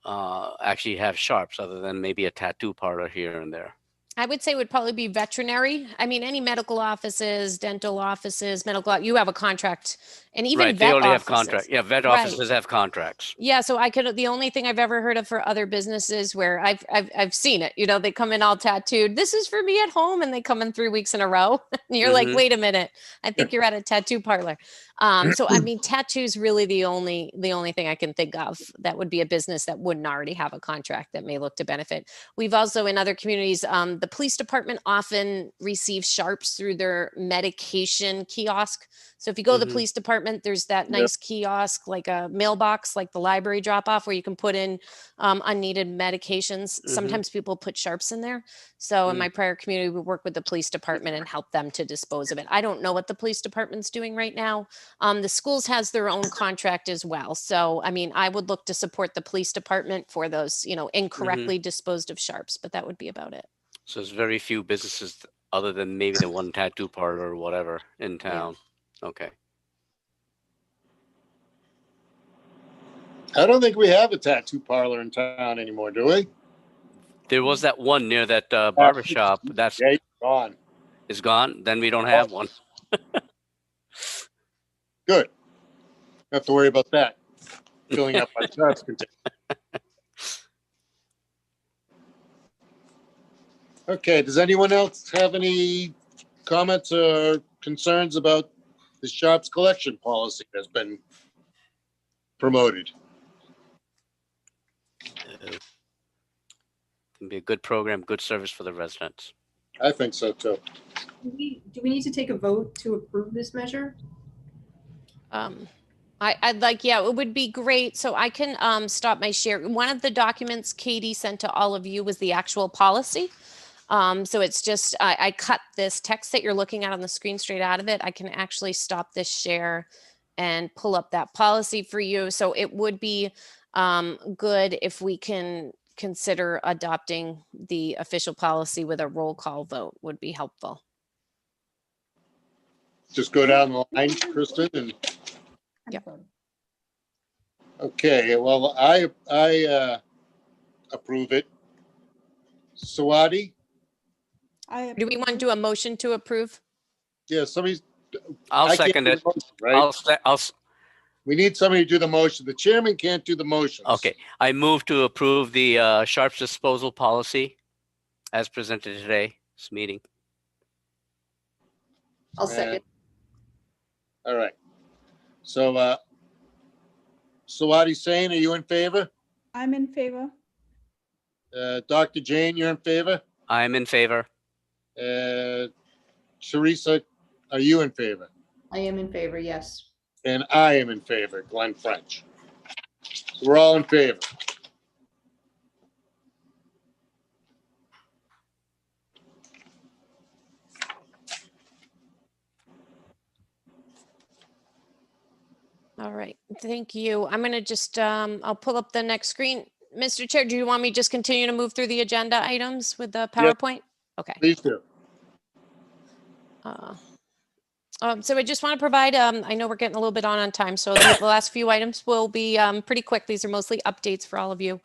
actually have sharps other than maybe a tattoo parlor here and there? I would say it would probably be veterinary. I mean, any medical offices, dental offices, you have a contract, and even right, vet they already offices. have contracts. Yeah, vet Right. offices have contracts. Yeah, so the only thing I've ever heard of for other businesses where I've seen it, you know, they come in all tattooed. This is for me at home, and they come in 3 weeks in a row. And you're like, wait a minute, I think you're at a tattoo parlor. So I mean, tattoos really the only thing I can think of that would be a business that wouldn't already have a contract that may look to benefit. We've also in other communities, the police department often receives sharps through their medication kiosk. So if you go to the police department, there's that nice kiosk, like a mailbox, like the library drop off, where you can put in unneeded medications. Sometimes people put sharps in there. So in my prior community, we work with the police department and help them to dispose of it. I don't know what the police department's doing right now. The schools has their own contract as well. So, I mean, I would look to support the police department for those, you know, incorrectly disposed of sharps, but that would be about it. So there's very few businesses other than maybe the one tattoo parlor or whatever in town. Okay. I don't think we have a tattoo parlor in town anymore, do we? There was that one near that barber shop. That's Yeah, it's gone. is gone. Then we don't have one. Good. Don't have to worry about that. Filling up my sharps container. Okay, does anyone else have any comments or concerns about the sharps collection policy that's been promoted? Can be a good program, good service for the residents. I think so too. Do we need to take a vote to approve this measure? I'd like, yeah, it would be great. So I can stop my share. One of the documents Katie sent to all of you was the actual policy. So it's just, I cut this text that you're looking at on the screen straight out of it. I can actually stop this share and pull up that policy for you. So it would be good if we can consider adopting the official policy with a roll call vote would be helpful. Just go down the line, Kristen, and, Yeah. okay, well, I approve it. Sawadi? Do we want to do a motion to approve? Yeah, somebody's. I'll I can't second do it. the motion, Right? I'll, We need somebody to do the motion. The chairman can't do the motions. okay. I move to approve the sharps disposal policy as presented today, this meeting. I'll second. All right. So, Sawadi Sane, are you in favor? I'm in favor. Dr. Jane, you're in favor? I'm in favor. Teresa, are you in favor? I am in favor, yes. And I am in favor, Glenn French. So we're all in favor. All right, thank you. I'm gonna just, I'll pull up the next screen. Mr. Chair, do you want me to just continue to move through the agenda items with the PowerPoint? Okay. Please do. So I just want to provide, I know we're getting a little bit on time, so the last few items will be pretty quick. These are mostly updates for all of you.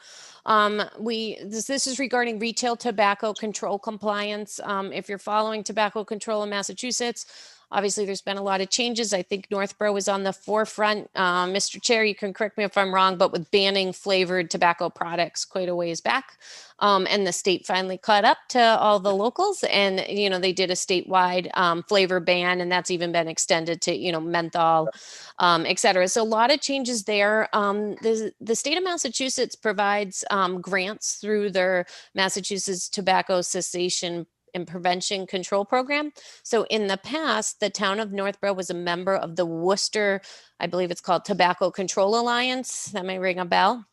This is regarding retail tobacco control compliance. If you're following tobacco control in Massachusetts, obviously there's been a lot of changes. I think Northborough is on the forefront. Mr. Chair, you can correct me if I'm wrong, but with banning flavored tobacco products quite a ways back. And the state finally caught up to all the locals and, you know, they did a statewide flavor ban, and that's even been extended to, you know, menthol, et cetera. So a lot of changes there. The state of Massachusetts provides grants through their Massachusetts Tobacco Cessation and Prevention Control Program. So in the past, the town of Northborough was a member of the Worcester, I believe it's called Tobacco Control Alliance. That may ring a bell.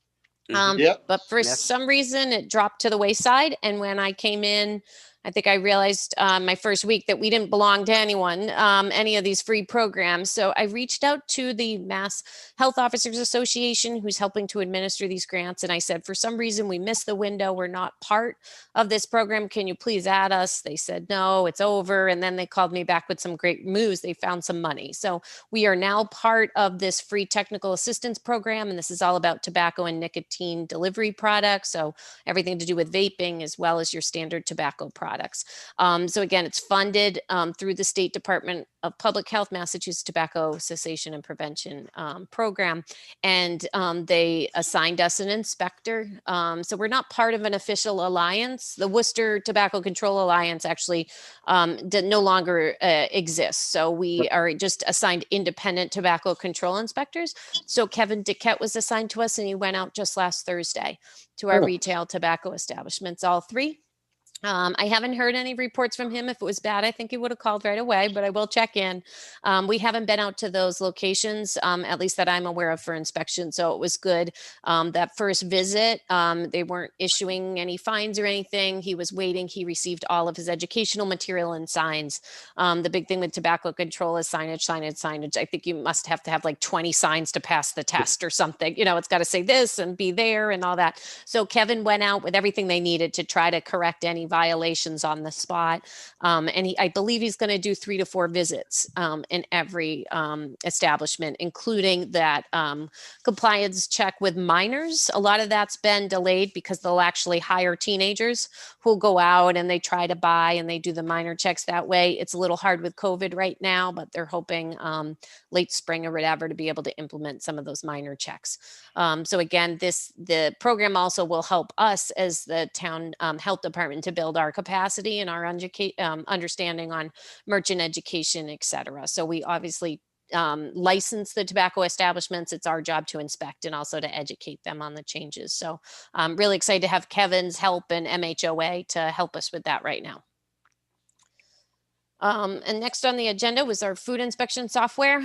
Yep. But for Yes. some reason, it dropped to the wayside. And when I came in, I think I realized my first week that we didn't belong to anyone, any of these free programs. So I reached out to the Mass Health Officers Association, who's helping to administer these grants. And I said, for some reason, we missed the window. We're not part of this program. Can you please add us? They said, no, it's over. And then they called me back with some great news. They found some money. So we are now part of this free technical assistance program. And this is all about tobacco and nicotine delivery products. So everything to do with vaping, as well as your standard tobacco products. So again, it's funded through the State Department of Public Health, Massachusetts Tobacco Cessation and Prevention Program. And they assigned us an inspector. So we're not part of an official alliance. The Worcester Tobacco Control Alliance actually no longer exists. So we are just assigned independent tobacco control inspectors. So Kevin Dickett was assigned to us, and he went out just last Thursday to our Oh. retail tobacco establishments, all three. I haven't heard any reports from him. If it was bad, I think he would have called right away, but I will check in. We haven't been out to those locations, at least that I'm aware of, for inspection. So it was good. That first visit, they weren't issuing any fines or anything. He was waiting. He received all of his educational material and signs. The big thing with tobacco control is signage. I think you must have to have like 20 signs to pass the test or something. You know, it's got to say this and be there and all that. So Kevin went out with everything they needed to try to correct any violations on the spot. And I believe he's going to do 3 to 4 visits in every establishment, including that compliance check with minors. A lot of that's been delayed because they'll actually hire teenagers who'll go out and they try to buy and they do the minor checks that way. It's a little hard with COVID right now, but they're hoping late spring or whatever to be able to implement some of those minor checks. So again, the program also will help us as the town health department to build our capacity and our understanding on merchant education, et cetera. So we obviously license the tobacco establishments. It's our job to inspect and also to educate them on the changes. So I'm really excited to have Kevin's help and MHOA to help us with that right now. And next on the agenda was our food inspection software.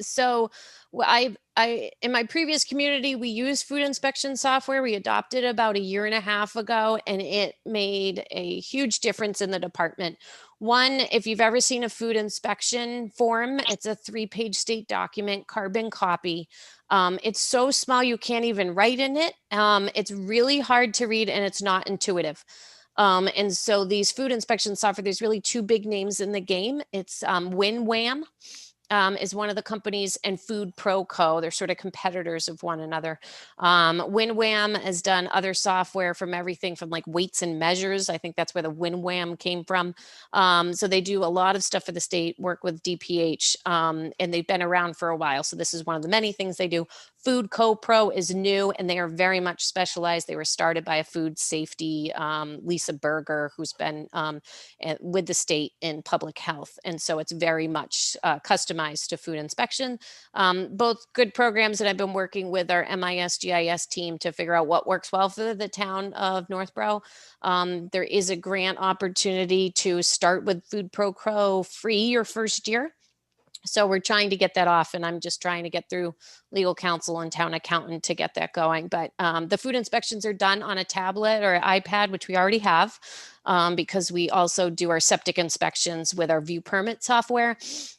So in my previous community, we used food inspection software. We adopted about a year and a half ago, and it made a huge difference in the department. One, if you've ever seen a food inspection form, it's a 3-page state document, carbon copy. It's so small you can't even write in it. It's really hard to read and it's not intuitive. And so these food inspection software, there's really two big names in the game. It's WinWham is one of the companies, and Food Pro Co. They're sort of competitors of one another. WinWham has done other software from everything from like weights and measures. I think that's where the WinWham came from. So they do a lot of stuff for the state, work with DPH, and they've been around for a while. So this is one of the many things they do. Food Co Pro is new, and they are very much specialized. They were started by a food safety, Lisa Berger, who's been with the state in public health. And so it's very much customized to food inspection. Both good programs that I've been working with our MIS GIS team to figure out what works well for the town of Northborough. There is a grant opportunity to start with Food Pro Co free your first year. So we're trying to get that off, and I'm just trying to get through legal counsel and town accountant to get that going. But the food inspections are done on a tablet or iPad, which we already have, because we also do our septic inspections with our View Permit software,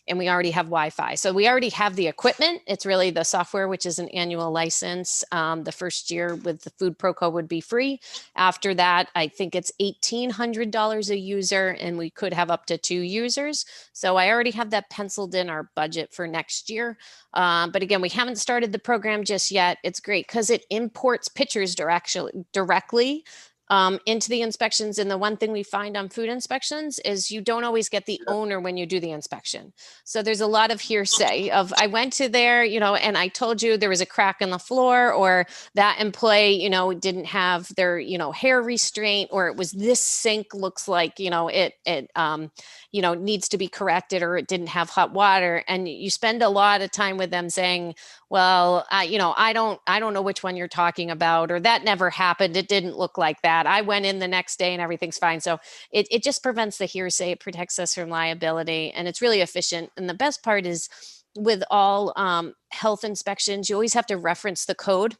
and we already have Wi-Fi. So we already have the equipment. It's really the software, which is an annual license. The first year with the Food Pro Co would be free. After that, I think it's $1,800 a user, and we could have up to 2 users. So I already have that penciled in our budget for next year. But again, we haven't started the program just yet. It's great because it imports pictures directly into the inspections. And the one thing we find on food inspections is you don't always get the owner when you do the inspection. So there's a lot of hearsay of, I went to there, and I told you there was a crack in the floor, or that employee, didn't have their, hair restraint, or it was this sink looks like, it needs to be corrected, or it didn't have hot water. And you spend a lot of time with them saying, well, I don't know which one you're talking about, or that never happened. It didn't look like that. I went in the next day and everything's fine. So it just prevents the hearsay. It protects us from liability, and it's really efficient. And the best part is with all health inspections, you always have to reference the code.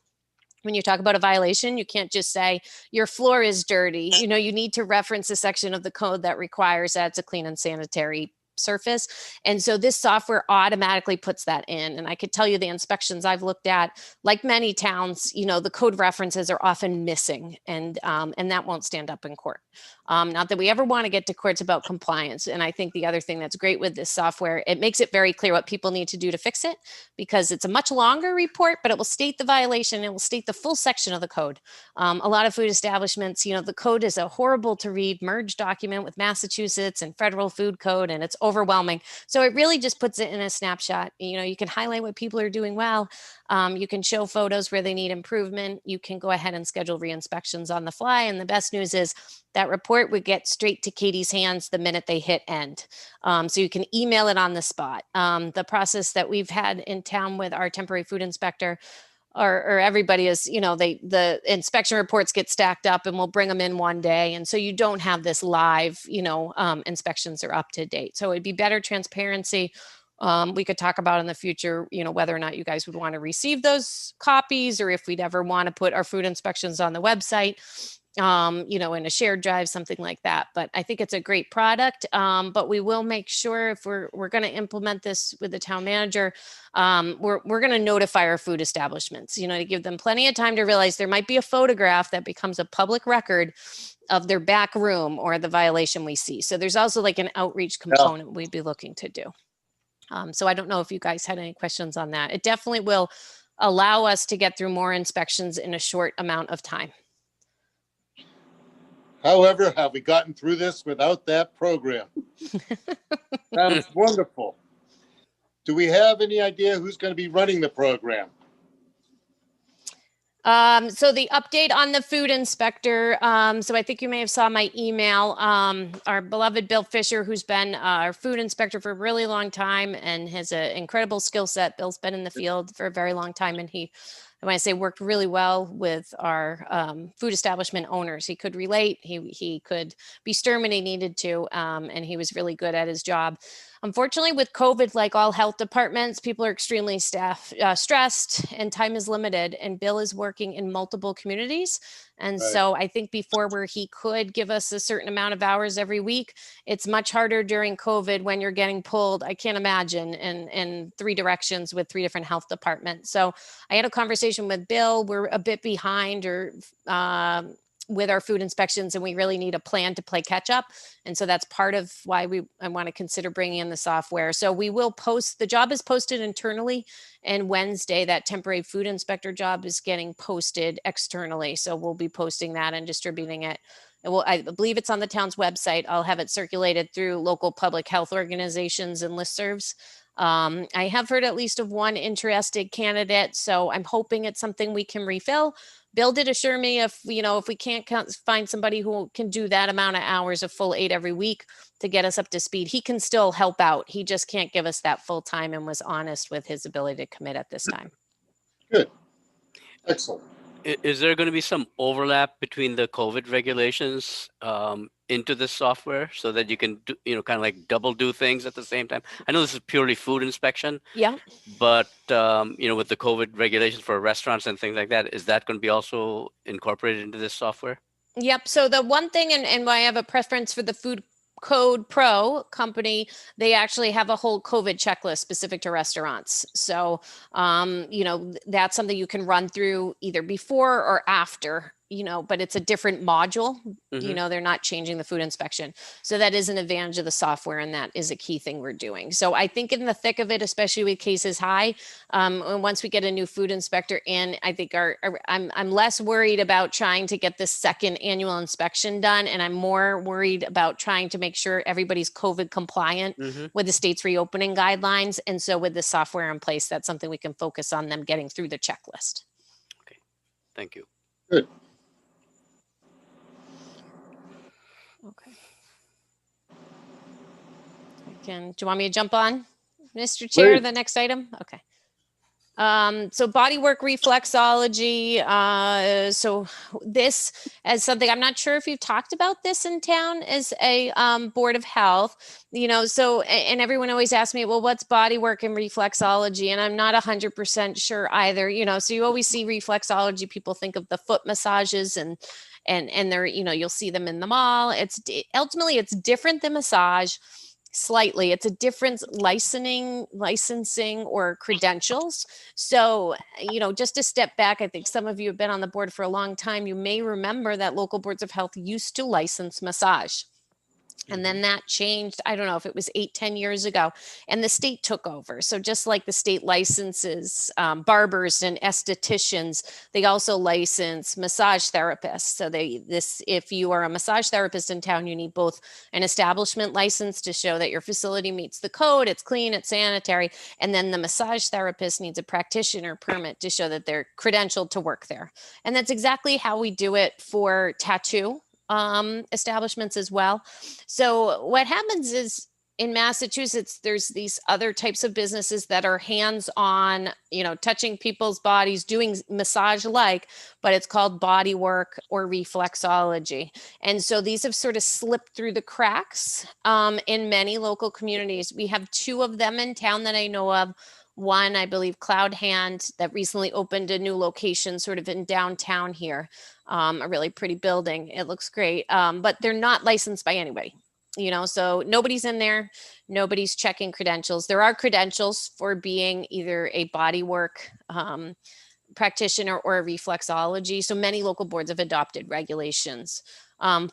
When you talk about a violation, you can't just say your floor is dirty. You need to reference a section of the code that requires that it's a clean and sanitary surface. And so this software automatically puts that in. And I could tell you the inspections I've looked at, like many towns, the code references are often missing, and that won't stand up in court. Not that we ever want to get to courts about compliance. And I think the other thing that's great with this software, it makes it very clear what people need to do to fix it, because it's a much longer report, but it will state the violation. It will state the full section of the code. A lot of food establishments, the code is a horrible to read merge document with Massachusetts and federal food code, and it's overwhelming. So it really just puts it in a snapshot. You can highlight what people are doing well. You can show photos where they need improvement. You can go ahead and schedule re-inspections on the fly. And the best news is that report would get straight to Katie's hands the minute they hit end. So you can email it on the spot. The process that we've had in town with our temporary food inspector, or everybody is, the inspection reports get stacked up, and we'll bring them in one day. And so you don't have this live, inspections are up to date. So it'd be better transparency. We could talk about in the future, whether or not you guys would want to receive those copies, or if we'd ever want to put our food inspections on the website, in a shared drive, something like that. But I think it's a great product. But we will make sure, if we're going to implement this with the town manager, we're going to notify our food establishments, to give them plenty of time to realize there might be a photograph that becomes a public record of their back room or the violation we see. So there's also like an outreach component we'd be looking to do. So I don't know if you guys had any questions on that. It definitely will allow us to get through more inspections in a short amount of time. However, have we gotten through this without that program? Sounds wonderful. Do we have any idea who's going to be running the program? So the update on the food inspector, so I think you may have saw my email, our beloved Bill Fisher, who's been our food inspector for a really long time and has an incredible skill set. Bill's been in the field for a very long time, and he when I say worked really well with our food establishment owners. He could relate. He could be stern when he needed to, and he was really good at his job. Unfortunately, with COVID, like all health departments, people are extremely stressed and time is limited. And Bill is working in multiple communities. And Right. so I think before where he could give us a certain amount of hours every week, it's much harder during COVID when you're getting pulled, I can't imagine, in three directions with three different health departments. So I had a conversation with Bill. We're a bit behind with our food inspections, and we really need a plan to play catch up. And so that's part of why I want to consider bringing in the software. So we will post, the job is posted internally, and Wednesday, that temporary food inspector job is getting posted externally. So we'll be posting that and distributing it. I believe it's on the town's website. I'll have it circulated through local public health organizations and listservs. I have heard at least of one interested candidate, so I'm hoping it's something we can refill. Bill did assure me if we can't find somebody who can do that amount of hours, a full 8 every week to get us up to speed, he can still help out. He just can't give us that full time, and was honest with his ability to commit at this time. Good. Excellent. Is there going to be some overlap between the COVID regulations into this software so that you can do, kind of like double do things at the same time? I know this is purely food inspection, Yeah. but with the COVID regulations for restaurants and things like that, is that going to be also incorporated into this software? Yep. So the one thing, and why I have a preference for the Food Code Pro company, they actually have a whole COVID checklist specific to restaurants. So, that's something you can run through either before or after, but it's a different module. They're not changing the food inspection. So that is an advantage of the software, and that is a key thing we're doing. So I think in the thick of it, especially with cases high, and once we get a new food inspector in, I think I'm less worried about trying to get this second annual inspection done. And I'm more worried about trying to make sure everybody's COVID compliant with the state's reopening guidelines. And so with the software in place, that's something we can focus on them getting through the checklist. Okay. Thank you. Good. Okay. Do you want me to jump on, Mr. Chair, Please. the next item? Okay. So bodywork reflexology. So this as something, I'm not sure if you've talked about this in town as a Board of Health, and everyone always asks me, well, what's bodywork and reflexology? And I'm not 100% sure either, so you always see reflexology, people think of the foot massages and they're, you'll see them in the mall. Ultimately it's different than massage. Slightly, it's a different licensing or credentials. So, just to step back, I think some of you have been on the board for a long time. You may remember that local boards of health used to license massage. And then that changed, I don't know if it was 8-10 years ago, and the state took over. So just like the state licenses barbers and estheticians, they also license massage therapists. So if you are a massage therapist in town, you need both an establishment license to show that your facility meets the code, it's clean, it's sanitary, and then the massage therapist needs a practitioner permit to show that they're credentialed to work there. And that's exactly how we do it for tattoo establishments as well. So what happens is in Massachusetts, there's these other types of businesses that are hands-on, touching people's bodies, doing massage-like, but it's called body work or reflexology. And so these have sort of slipped through the cracks in many local communities. We have 2 of them in town that I know of. One, I believe, Cloud Hand, that recently opened a new location sort of in downtown here, a really pretty building. It looks great, but they're not licensed by anybody, so nobody's in there. Nobody's checking credentials. There are credentials for being either a bodywork practitioner or a reflexology. So many local boards have adopted regulations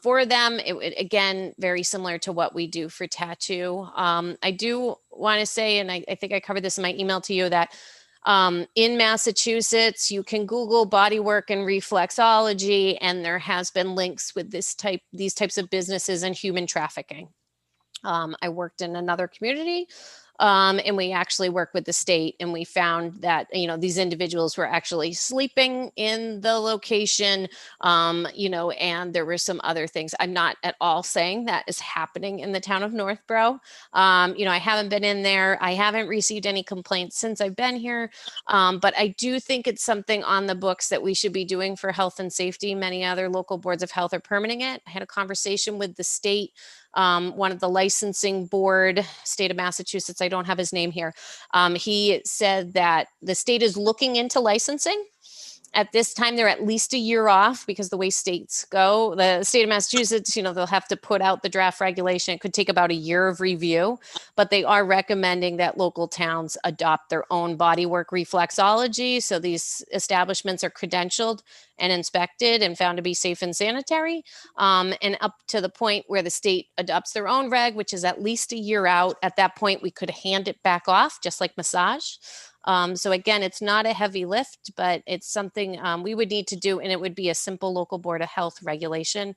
for them. Again, very similar to what we do for tattoo. I do want to say, and I think I covered this in my email to you, that in Massachusetts, you can Google bodywork and reflexology, and there has been links with these types of businesses and human trafficking. I worked in another community And we actually worked with the state, and we found that, these individuals were actually sleeping in the location, and there were some other things. I'm not at all saying that is happening in the town of Northborough. I haven't been in there. I haven't received any complaints since I've been here. But I do think it's something on the books that we should be doing for health and safety. Many other local boards of health are permitting it. I had a conversation with the state, one of the licensing board, state of Massachusetts. I don't have his name here. He said that the state is looking into licensing. At this time, they're at least a year off because the way states go, the state of Massachusetts, they'll have to put out the draft regulation. It could take about a year of review, but they are recommending that local towns adopt their own bodywork reflexology. So these establishments are credentialed and inspected and found to be safe and sanitary. And up to the point where the state adopts their own reg, which is at least a year out. At that point, we could hand it back off, just like massage. So again, it's not a heavy lift, but it's something we would need to do, and it would be a simple local board of health regulation.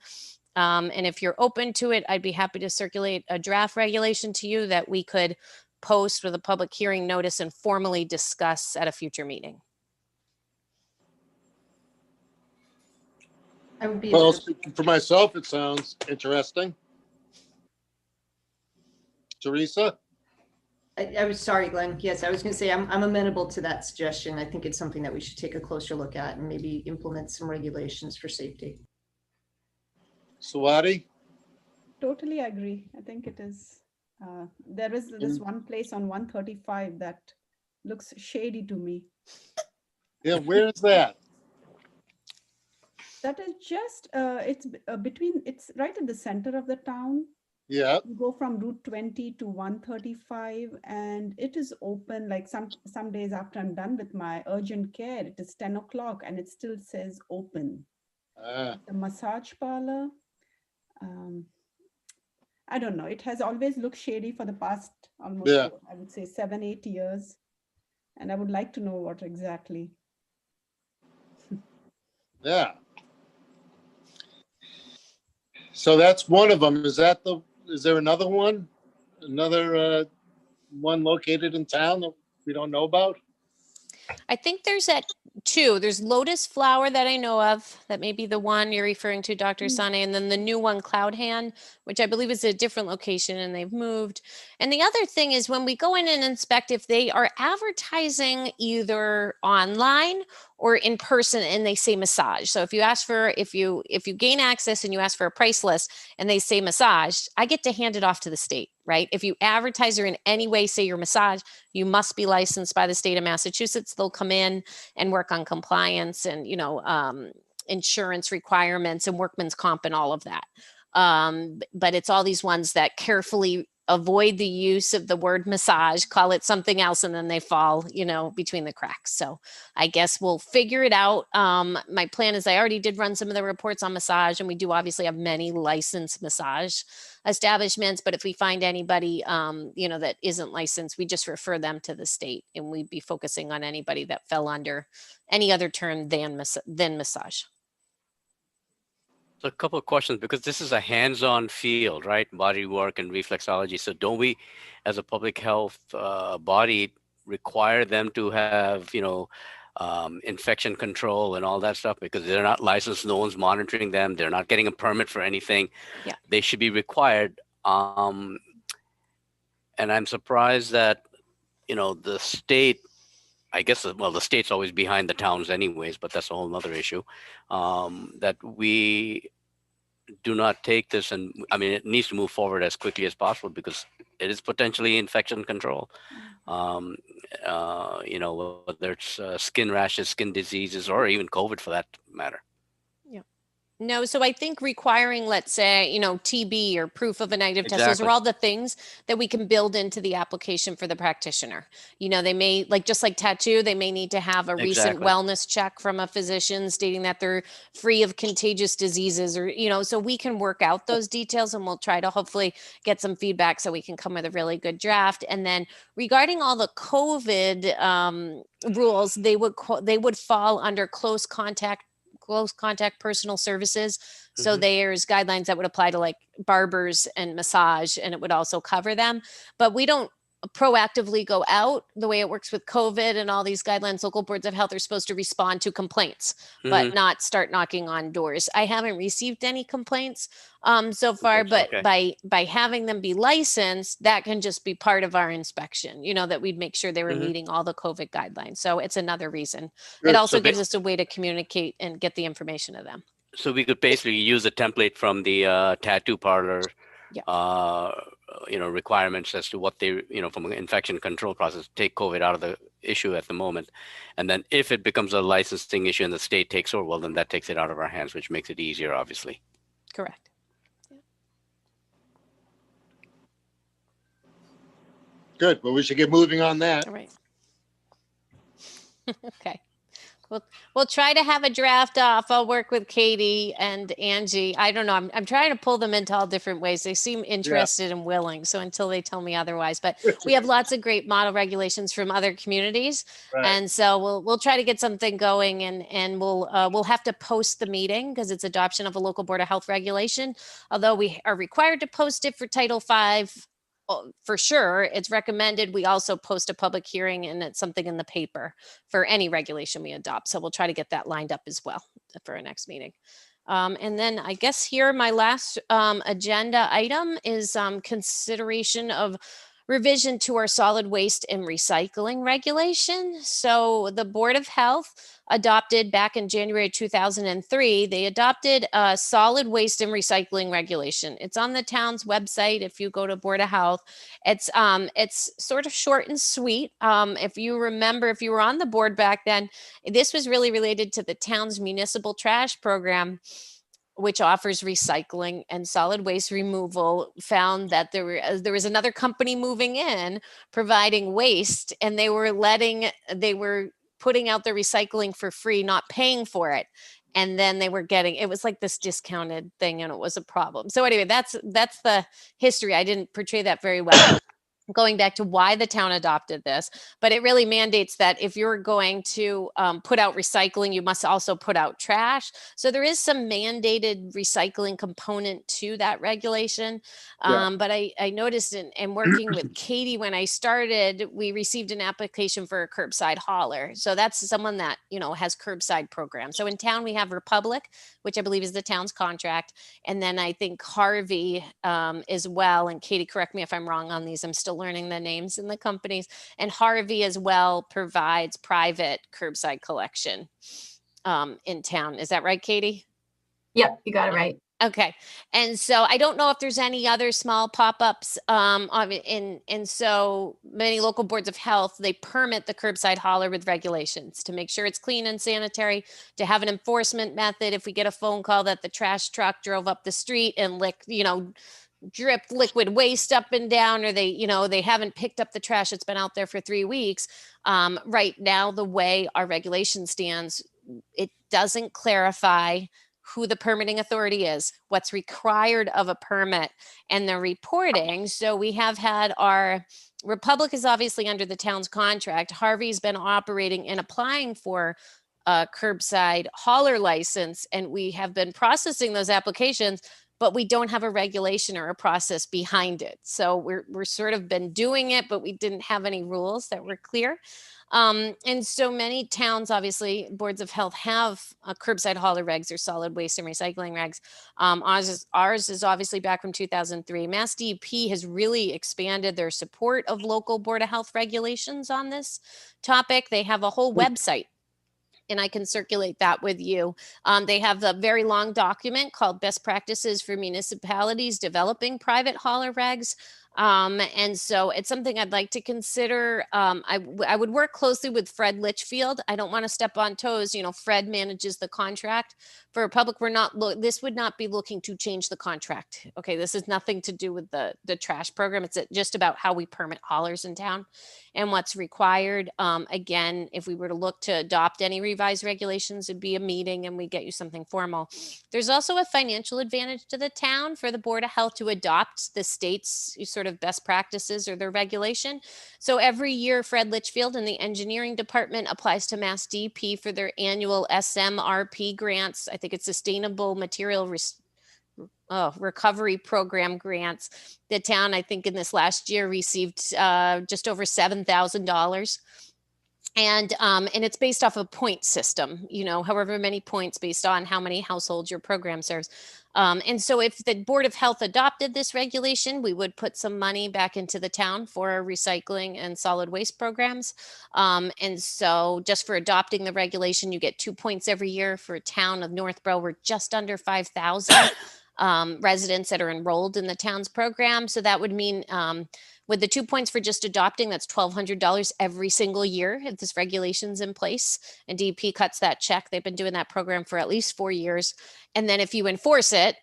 And if you're open to it, I'd be happy to circulate a draft regulation to you that we could post with a public hearing notice and formally discuss at a future meeting. I would be. Well, speaking for myself, it sounds interesting. Teresa? I was sorry, Glenn. Yes, I was going to say I'm amenable to that suggestion. I think it's something that we should take a closer look at and maybe implement some regulations for safety. Swati? Totally agree. I think it is. There is this one place on 135 that looks shady to me. Yeah, where is that? That is just, it's right in the center of the town. Yeah, You go from Route 20 to 135, and it is open like some days after I'm done with my urgent care. It is 10 o'clock and it still says open. The massage parlor, I don't know. It has always looked shady for the past almost, Yeah. I would say 7-8 years. And I would like to know what exactly. yeah. So that's one of them. Is there another one? Another one located in town that we don't know about? I think there's two. There's Lotus Flower that I know of. That may be the one you're referring to, Dr. Sane. And then the new one, Cloud Hand, which I believe is a different location and they've moved. And the other thing is when we go in and inspect, if they are advertising either online or in person and they say massage. So if you gain access and you ask for a price list and they say massage, I get to hand it off to the state, right? If you advertise or in any way say your massage, you must be licensed by the state of Massachusetts. They'll come in and work on compliance and, insurance requirements and workman's comp and all of that. But it's all these ones that carefully avoid the use of the word massage, call it something else, and then they fall, between the cracks. So I guess we'll figure it out. My plan is I already did run some of the reports on massage, and we do obviously have many licensed massage establishments, but if we find anybody, that isn't licensed, we just refer them to the state, and we'd be focusing on anybody that fell under any other term than massage. So a couple of questions, because this is a hands-on field, right? Body work and reflexology. So don't we, as a public health body, require them to have, infection control and all that stuff? Because they're not licensed, no one's monitoring them. They're not getting a permit for anything. Yeah. They should be required. And I'm surprised that, the state, I guess, the state's always behind the towns anyways, but that's a whole nother issue, that we do not take this. And I mean, it needs to move forward as quickly as possible because it is potentially infection control. Whether it's skin rashes, skin diseases, or even COVID for that matter. No, so I think requiring, let's say, TB or proof of a negative test, those Exactly. are all the things that we can build into the application for the practitioner. They may, just like tattoo, they may need to have a recent Exactly. wellness check from a physician stating that they're free of contagious diseases or, so we can work out those details and we'll try to hopefully get some feedback so we can come with a really good draft. And then regarding all the COVID rules, they would fall under close contact personal services. So Mhm. there's guidelines that would apply to like barbers and massage, and it would also cover them. But we don't proactively go out the way it works with COVID and all these guidelines. Local boards of health are supposed to respond to complaints, but Mhm. not start knocking on doors. I haven't received any complaints so far, Okay, but okay. by having them be licensed, that can just be part of our inspection, that we'd make sure they were Mhm. meeting all the COVID guidelines. So it's another reason. It Good. also So ba- gives us a way to communicate and get the information to them. So we could basically use a template from the tattoo parlor, Yeah. requirements as to what they, from an infection control process, take COVID out of the issue at the moment. And then if it becomes a licensing issue and the state takes over, well, then that takes it out of our hands, which makes it easier, obviously. Correct. Good. Well, we should get moving on that. All right. Okay. We'll try to have a draft off. I'll work with Katie and Angie. I don't know. I'm trying to pull them into all different ways. They seem interested and willing. So until they tell me otherwise, but we have lots of great model regulations from other communities. Right. And so we'll try to get something going, and we'll have to post the meeting because it's adoption of a local board of health regulation. Although we are required to post it for Title V, for sure, it's recommended we also post a public hearing and it's something in the paper for any regulation we adopt. So we'll try to get that lined up as well for our next meeting. And then I guess here, my last agenda item is consideration of revision to our solid waste and recycling regulation. So the Board of Health adopted back in January 2003, they adopted a solid waste and recycling regulation. It's on the town's website. If you go to Board of Health, it's sort of short and sweet. If you remember, if you were on the board back then, this was really related to the town's municipal trash program, which offers recycling and solid waste removal. Found that there was another company moving in providing waste, and they were putting out the recycling for free, not paying for it. And then they were it was like this discounted thing, and it was a problem. So anyway, that's the history. I didn't portray that very well. Going back to why the town adopted this, but it really mandates that if you're going to put out recycling, you must also put out trash. So there is some mandated recycling component to that regulation. But I noticed in working with Katie when I started, we received an application for a curbside hauler. So that's someone that, has curbside programs. So in town, we have Republic, which I believe is the town's contract. And then I think Harvey as well. And Katie, correct me if I'm wrong on these. I'm still learning the names and the companies. And Harvey as well provides private curbside collection in town. Is that right, Katie? Yep, you got it right. Okay. And so I don't know if there's any other small pop-ups. And so many local boards of health, they permit the curbside hauler with regulations to make sure it's clean and sanitary, to have an enforcement method. If we get a phone call that the trash truck drove up the street and dripped liquid waste up and down, or they haven't picked up the trash that's been out there for 3 weeks. Right now, the way our regulation stands, it doesn't clarify who the permitting authority is, what's required of a permit, and the reporting. So we have had our Republic is obviously under the town's contract. Harvey's been operating and applying for a curbside hauler license, and we have been processing those applications, but we don't have a regulation or a process behind it. So we're sort of been doing it, but we didn't have any rules that were clear. And so many towns, obviously, boards of health have curbside hauler regs or solid waste and recycling regs. Ours is obviously back from 2003. Mass DEP has really expanded their support of local board of health regulations on this topic. They have a whole website, and I can circulate that with you. They have a very long document called Best Practices for Municipalities Developing Private Hauler Regs. And so it's something I'd like to consider. I would work closely with Fred Litchfield. I don't want to step on toes. Fred manages the contract for Republic. This would not be looking to change the contract. Okay. This is nothing to do with the trash program. It's just about how we permit haulers in town and what's required. Again, if we were to look to adopt any revised regulations, it'd be a meeting and we get you something formal. There's also a financial advantage to the town for the Board of Health to adopt the state's sort of best practices or their regulation. So every year, Fred Litchfield and the engineering department applies to Mass DEP for their annual SMRP grants. I think it's Sustainable Material recovery program grants. The town, I think in this last year, received just over $7,000. And it's based off a point system, you know, however many points based on how many households your program serves. And so if the Board of Health adopted this regulation, we would put some money back into the town for our recycling and solid waste programs. And so just for adopting the regulation, you get 2 points every year. For a town of Northborough, we're just under 5,000 residents that are enrolled in the town's program. So that would mean with the 2 points for just adopting, that's $1,200 every single year if this regulation's in place. And DEP cuts that check. They've been doing that program for at least 4 years. And then if you enforce it,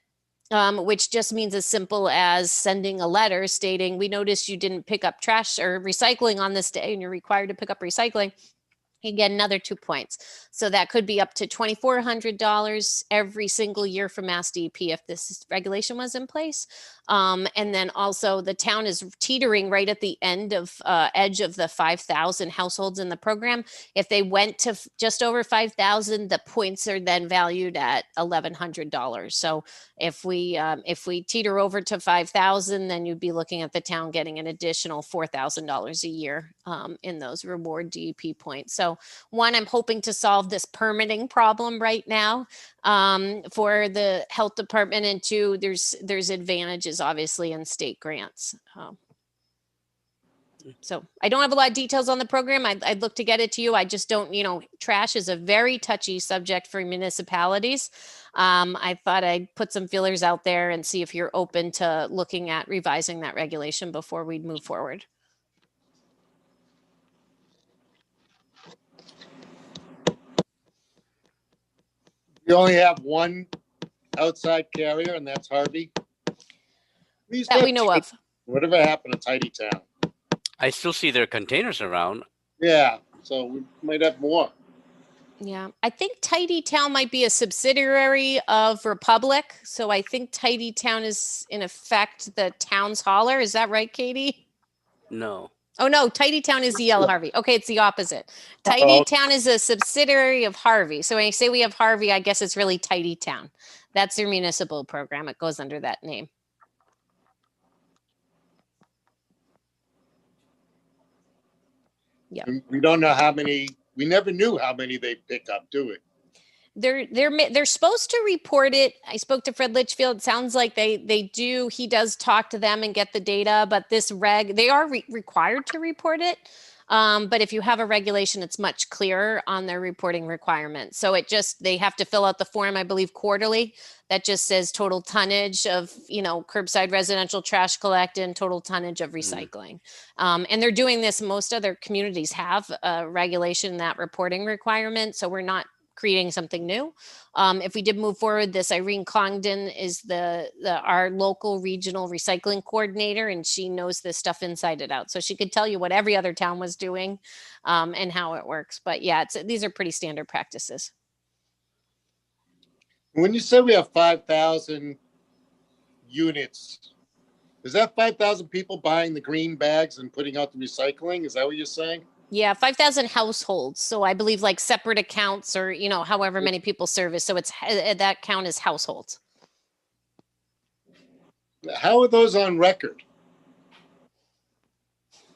which just means as simple as sending a letter stating, we noticed you didn't pick up trash or recycling on this day and you're required to pick up recycling, you get another 2 points. So that could be up to $2,400 every single year for Mass DEP if this regulation was in place. And then also the town is teetering right at the end of edge of the 5,000 households in the program. If they went to just over 5,000, the points are then valued at $1,100. So if we teeter over to 5,000, then you'd be looking at the town getting an additional $4,000 a year in those reward DEP points. So one, I'm hoping to solve this permitting problem right now for the health department, and two, there's advantages obviously in state grants. So I don't have a lot of details on the program. I'd look to get it to you. I just don't, trash is a very touchy subject for municipalities. I thought I'd put some feelers out there and see if you're open to looking at revising that regulation before we'd move forward. We only have one outside carrier, and that's Harvey. That we know of. Whatever happened to Tidy Town? I still see their containers around. Yeah, so we might have more. Yeah, I think Tidy Town might be a subsidiary of Republic. So I think Tidy Town is in effect the town's hauler. Is that right, Katie? No. Oh no, Tidy Town is DL Harvey. Okay, it's the opposite. Tidy Town is a subsidiary of Harvey. So when I say we have Harvey, I guess it's really Tidy Town. That's their municipal program. It goes under that name. Yeah. We don't know how many. We never knew how many they pick up, do we? They're supposed to report it. I spoke to Fred Litchfield. It sounds like they do. He does talk to them and get the data, but this they are required to report it. But if you have a regulation, it's much clearer on their reporting requirements. So they have to fill out the form, I believe, quarterly. That just says total tonnage of, curbside residential trash collect and total tonnage of recycling. And they're doing this. Most other communities have a regulation, that reporting requirement. So we're not creating something new. If we did move forward, this Irene Congdon is our local regional recycling coordinator, and she knows this stuff inside and out. So she could tell you what every other town was doing and how it works. But yeah, these are pretty standard practices. When you say we have 5,000 units, is that 5,000 people buying the green bags and putting out the recycling? Is that what you're saying? Yeah, 5,000 households. So I believe like separate accounts or, however many people service. So it's that count as households. How are those on record?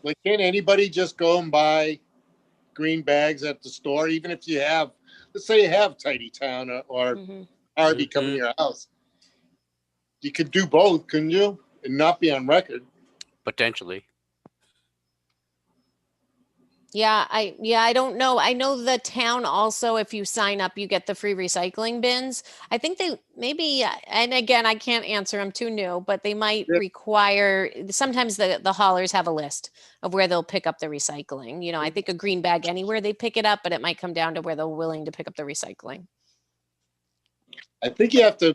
Like, can't anybody just go and buy green bags at the store, even if you have, let's say you have Tidy Town or Harvey coming to your house? You could do both, couldn't you? And not be on record. Potentially. Yeah, I don't know. I know the town also, if you sign up, you get the free recycling bins. I think they maybe, and again, I can't answer, I'm too new, but they might require, sometimes the haulers have a list of where they'll pick up the recycling. I think a green bag anywhere they pick it up, but it might come down to where they're willing to pick up the recycling. I think you have to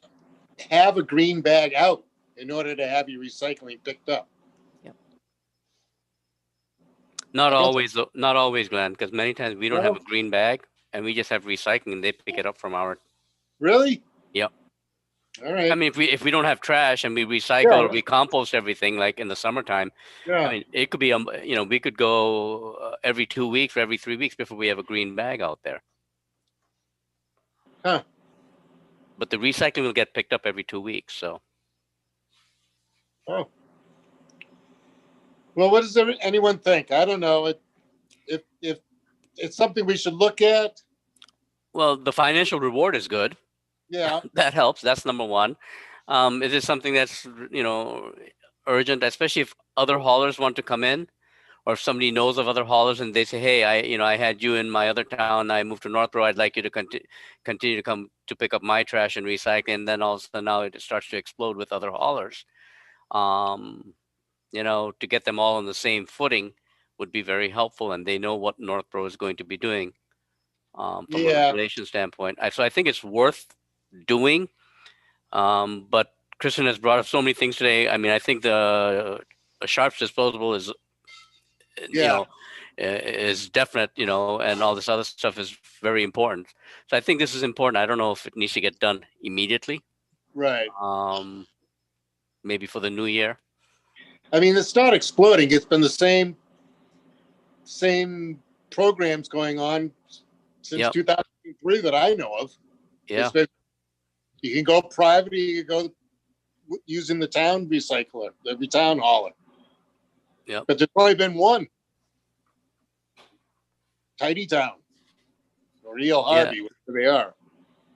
have a green bag out in order to have your recycling picked up. Not always, Glenn, because many times we don't have a green bag and we just have recycling and they pick it up from our. Really? Yep. All right. I mean, if we don't have trash and we recycle or we compost everything like in the summertime, I mean, it could be, we could go every 2 weeks or every 3 weeks before we have a green bag out there. Huh. But the recycling will get picked up every 2 weeks. So. Oh. Well, what does anyone think? I don't know. If it's something we should look at, Well, the financial reward is good. yeah, That helps. That's number one. Is it something that's, urgent, especially if other haulers want to come in, or if somebody knows of other haulers and they say, hey, I had you in my other town, I moved to Northborough, I'd like you to continue to come to pick up my trash and recycle. And then all of a sudden now it starts to explode with other haulers. To get them all on the same footing would be very helpful, and they know what Northborough is going to be doing from a yeah. regulation standpoint. So I think it's worth doing. But Kristen has brought up so many things today. I mean, I think the sharps disposable is, you Yeah. know, is definite, and all this other stuff is very important. So I think this is important. I don't know if it needs to get done immediately. Right. Maybe for the new year. I mean, it's not exploding. It's been the same programs going on since Yep. 2003 that I know of. Yeah. You can go private, or you can go using the town recycler, the town hauler. Yep. But there's only been one. Tidy Town or E.L. Harvey, whatever they are.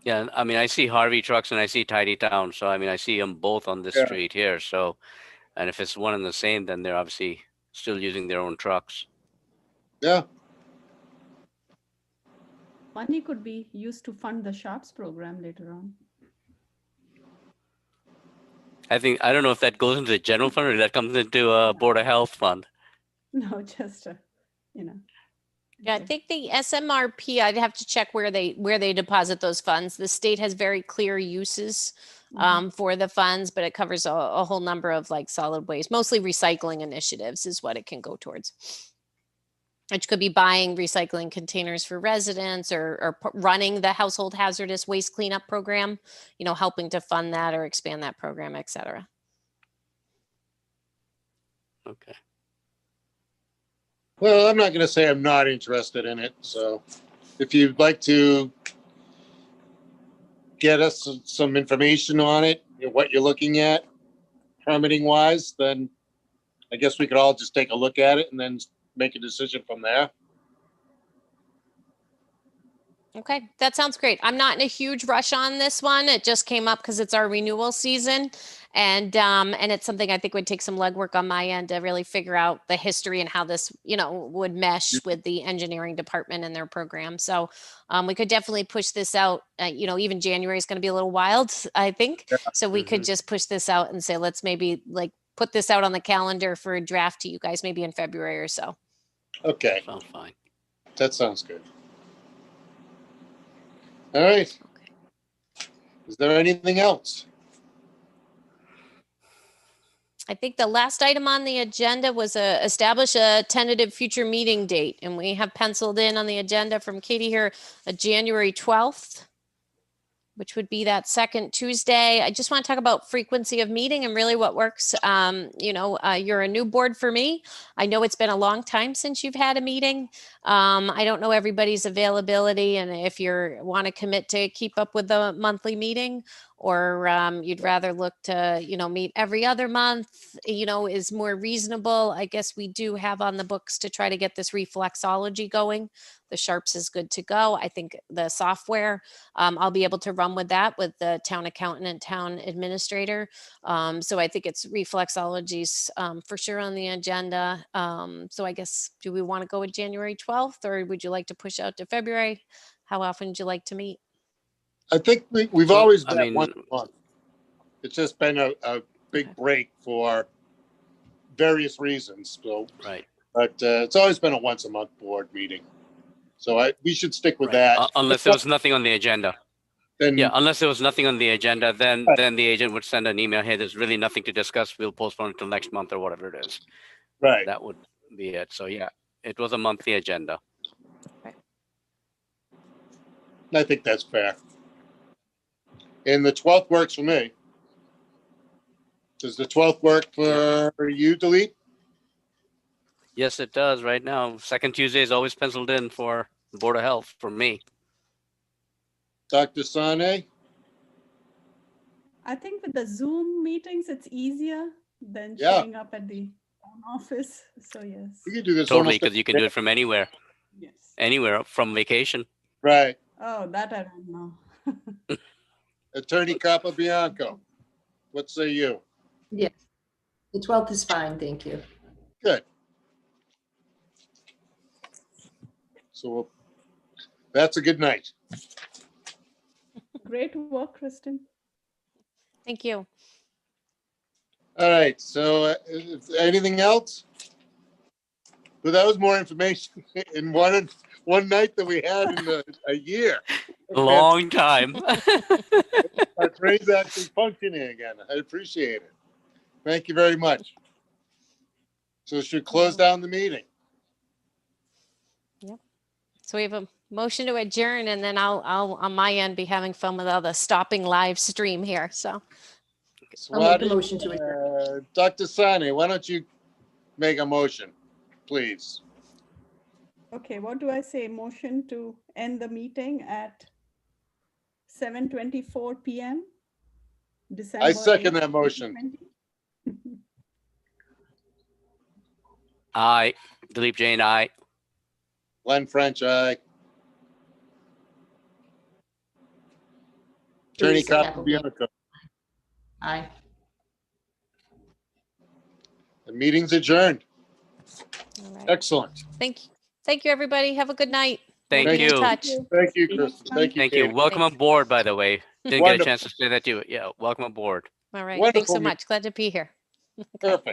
Yeah, I mean, I see Harvey trucks and I see Tidy Town. So, I mean, I see them both on this Yeah. street here. So, and if it's one and the same, then they're obviously still using their own trucks. Yeah. Money could be used to fund the Sharps program later on. I don't know if that goes into the general fund or that comes into a Board of Health fund. No, just, Yeah, I okay. think the SMRP, I'd have to check where they deposit those funds. The state has very clear uses for the funds, but it covers a whole number of like solid waste, mostly recycling initiatives is what it can go towards. Which could be buying recycling containers for residents or running the household hazardous waste cleanup program, helping to fund that or expand that program, et cetera. Okay. Well, I'm not going to say I'm not interested in it. So if you'd like to get us some information on it, what you're looking at permitting wise, then I guess we could all just take a look at it and then make a decision from there. Okay, that sounds great. I'm not in a huge rush on this one. It just came up because it's our renewal season. And it's something I think would take some legwork on my end to really figure out the history and how this, would mesh with the engineering department and their program. So we could definitely push this out. Even January is going to be a little wild, I think. Yeah. So we could just push this out and say, let's maybe like put this out on the calendar for a draft to you guys, maybe in February or so. Okay, Sounds fine. that sounds good. All right. Is there anything else? I think the last item on the agenda was establish a tentative future meeting date. And we have penciled in on the agenda from Katie here, a January 12th, which would be that second Tuesday. I just want to talk about frequency of meeting and really what works. You're a new board for me. I know it's been a long time since you've had a meeting. I don't know everybody's availability and if you want to commit to keep up with the monthly meeting or you'd rather look to, meet every other month, is more reasonable. I guess we do have on the books to try to get this reflexology going. The Sharps is good to go. I think the software, I'll be able to run with that with the town accountant and town administrator. So I think it's reflexologies for sure on the agenda. So I guess, do we want to go with January 12th or would you like to push out to February? How often would you like to meet? I think we've Well, always I met mean- once a month. It's just been a big break for various reasons. So, Right. but it's always been a once a month board meeting. So we should stick with Right. that. Unless there was nothing on the agenda. Then, Yeah, unless there was nothing on the agenda, then Right. then the agent would send an email, hey, there's really nothing to discuss. We'll postpone it till next month or whatever it is. right. That would be it. So yeah, it was a monthly agenda. I think that's fair. And the 12th works for me. Does the 12th work for you, Delete? Yes, it does right now. Second Tuesday is always penciled in for the Board of Health for me. Dr. Sane? I think with the Zoom meetings, it's easier than Yeah. showing up at the town office. So yes, We could do this Totally, almost because you can do it from anywhere, yes. from vacation. right. Oh, that I don't know. Attorney Capabianco, what say you? Yes. The 12th is fine, thank you. Good. So that's a good night. Great work, Kristen. Thank you. All right, so anything else? Well, that was more information in one night than we had in a year. Long time. Our brain's actually functioning again. I appreciate it. Thank you very much. So should close down the meeting. So we have a motion to adjourn, and then I'll on my end be having fun with all the stopping live stream here. So I'll make a Swati, motion to adjourn. Dr. Sani, why don't you make a motion, please? Okay, what do I say? Motion to end the meeting at 7:24 p.m. December. I second 8th, that motion. 2020. Aye. Dilip Jain, aye. Glenn French, aye. Attorney Teresa Capobianco. Capabianco. Aye. The meeting's adjourned. all right. Excellent. Thank you, everybody. Have a good night. Thank We'll be in you. touch. Thank you, Kristen. Thank you. Thank you. Katie. Welcome Thanks. aboard, by the way. Didn't get a Wonderful. chance to say that to you. Yeah, welcome aboard. All right. Thanks so Wonderful. much. Glad to be here. Perfect.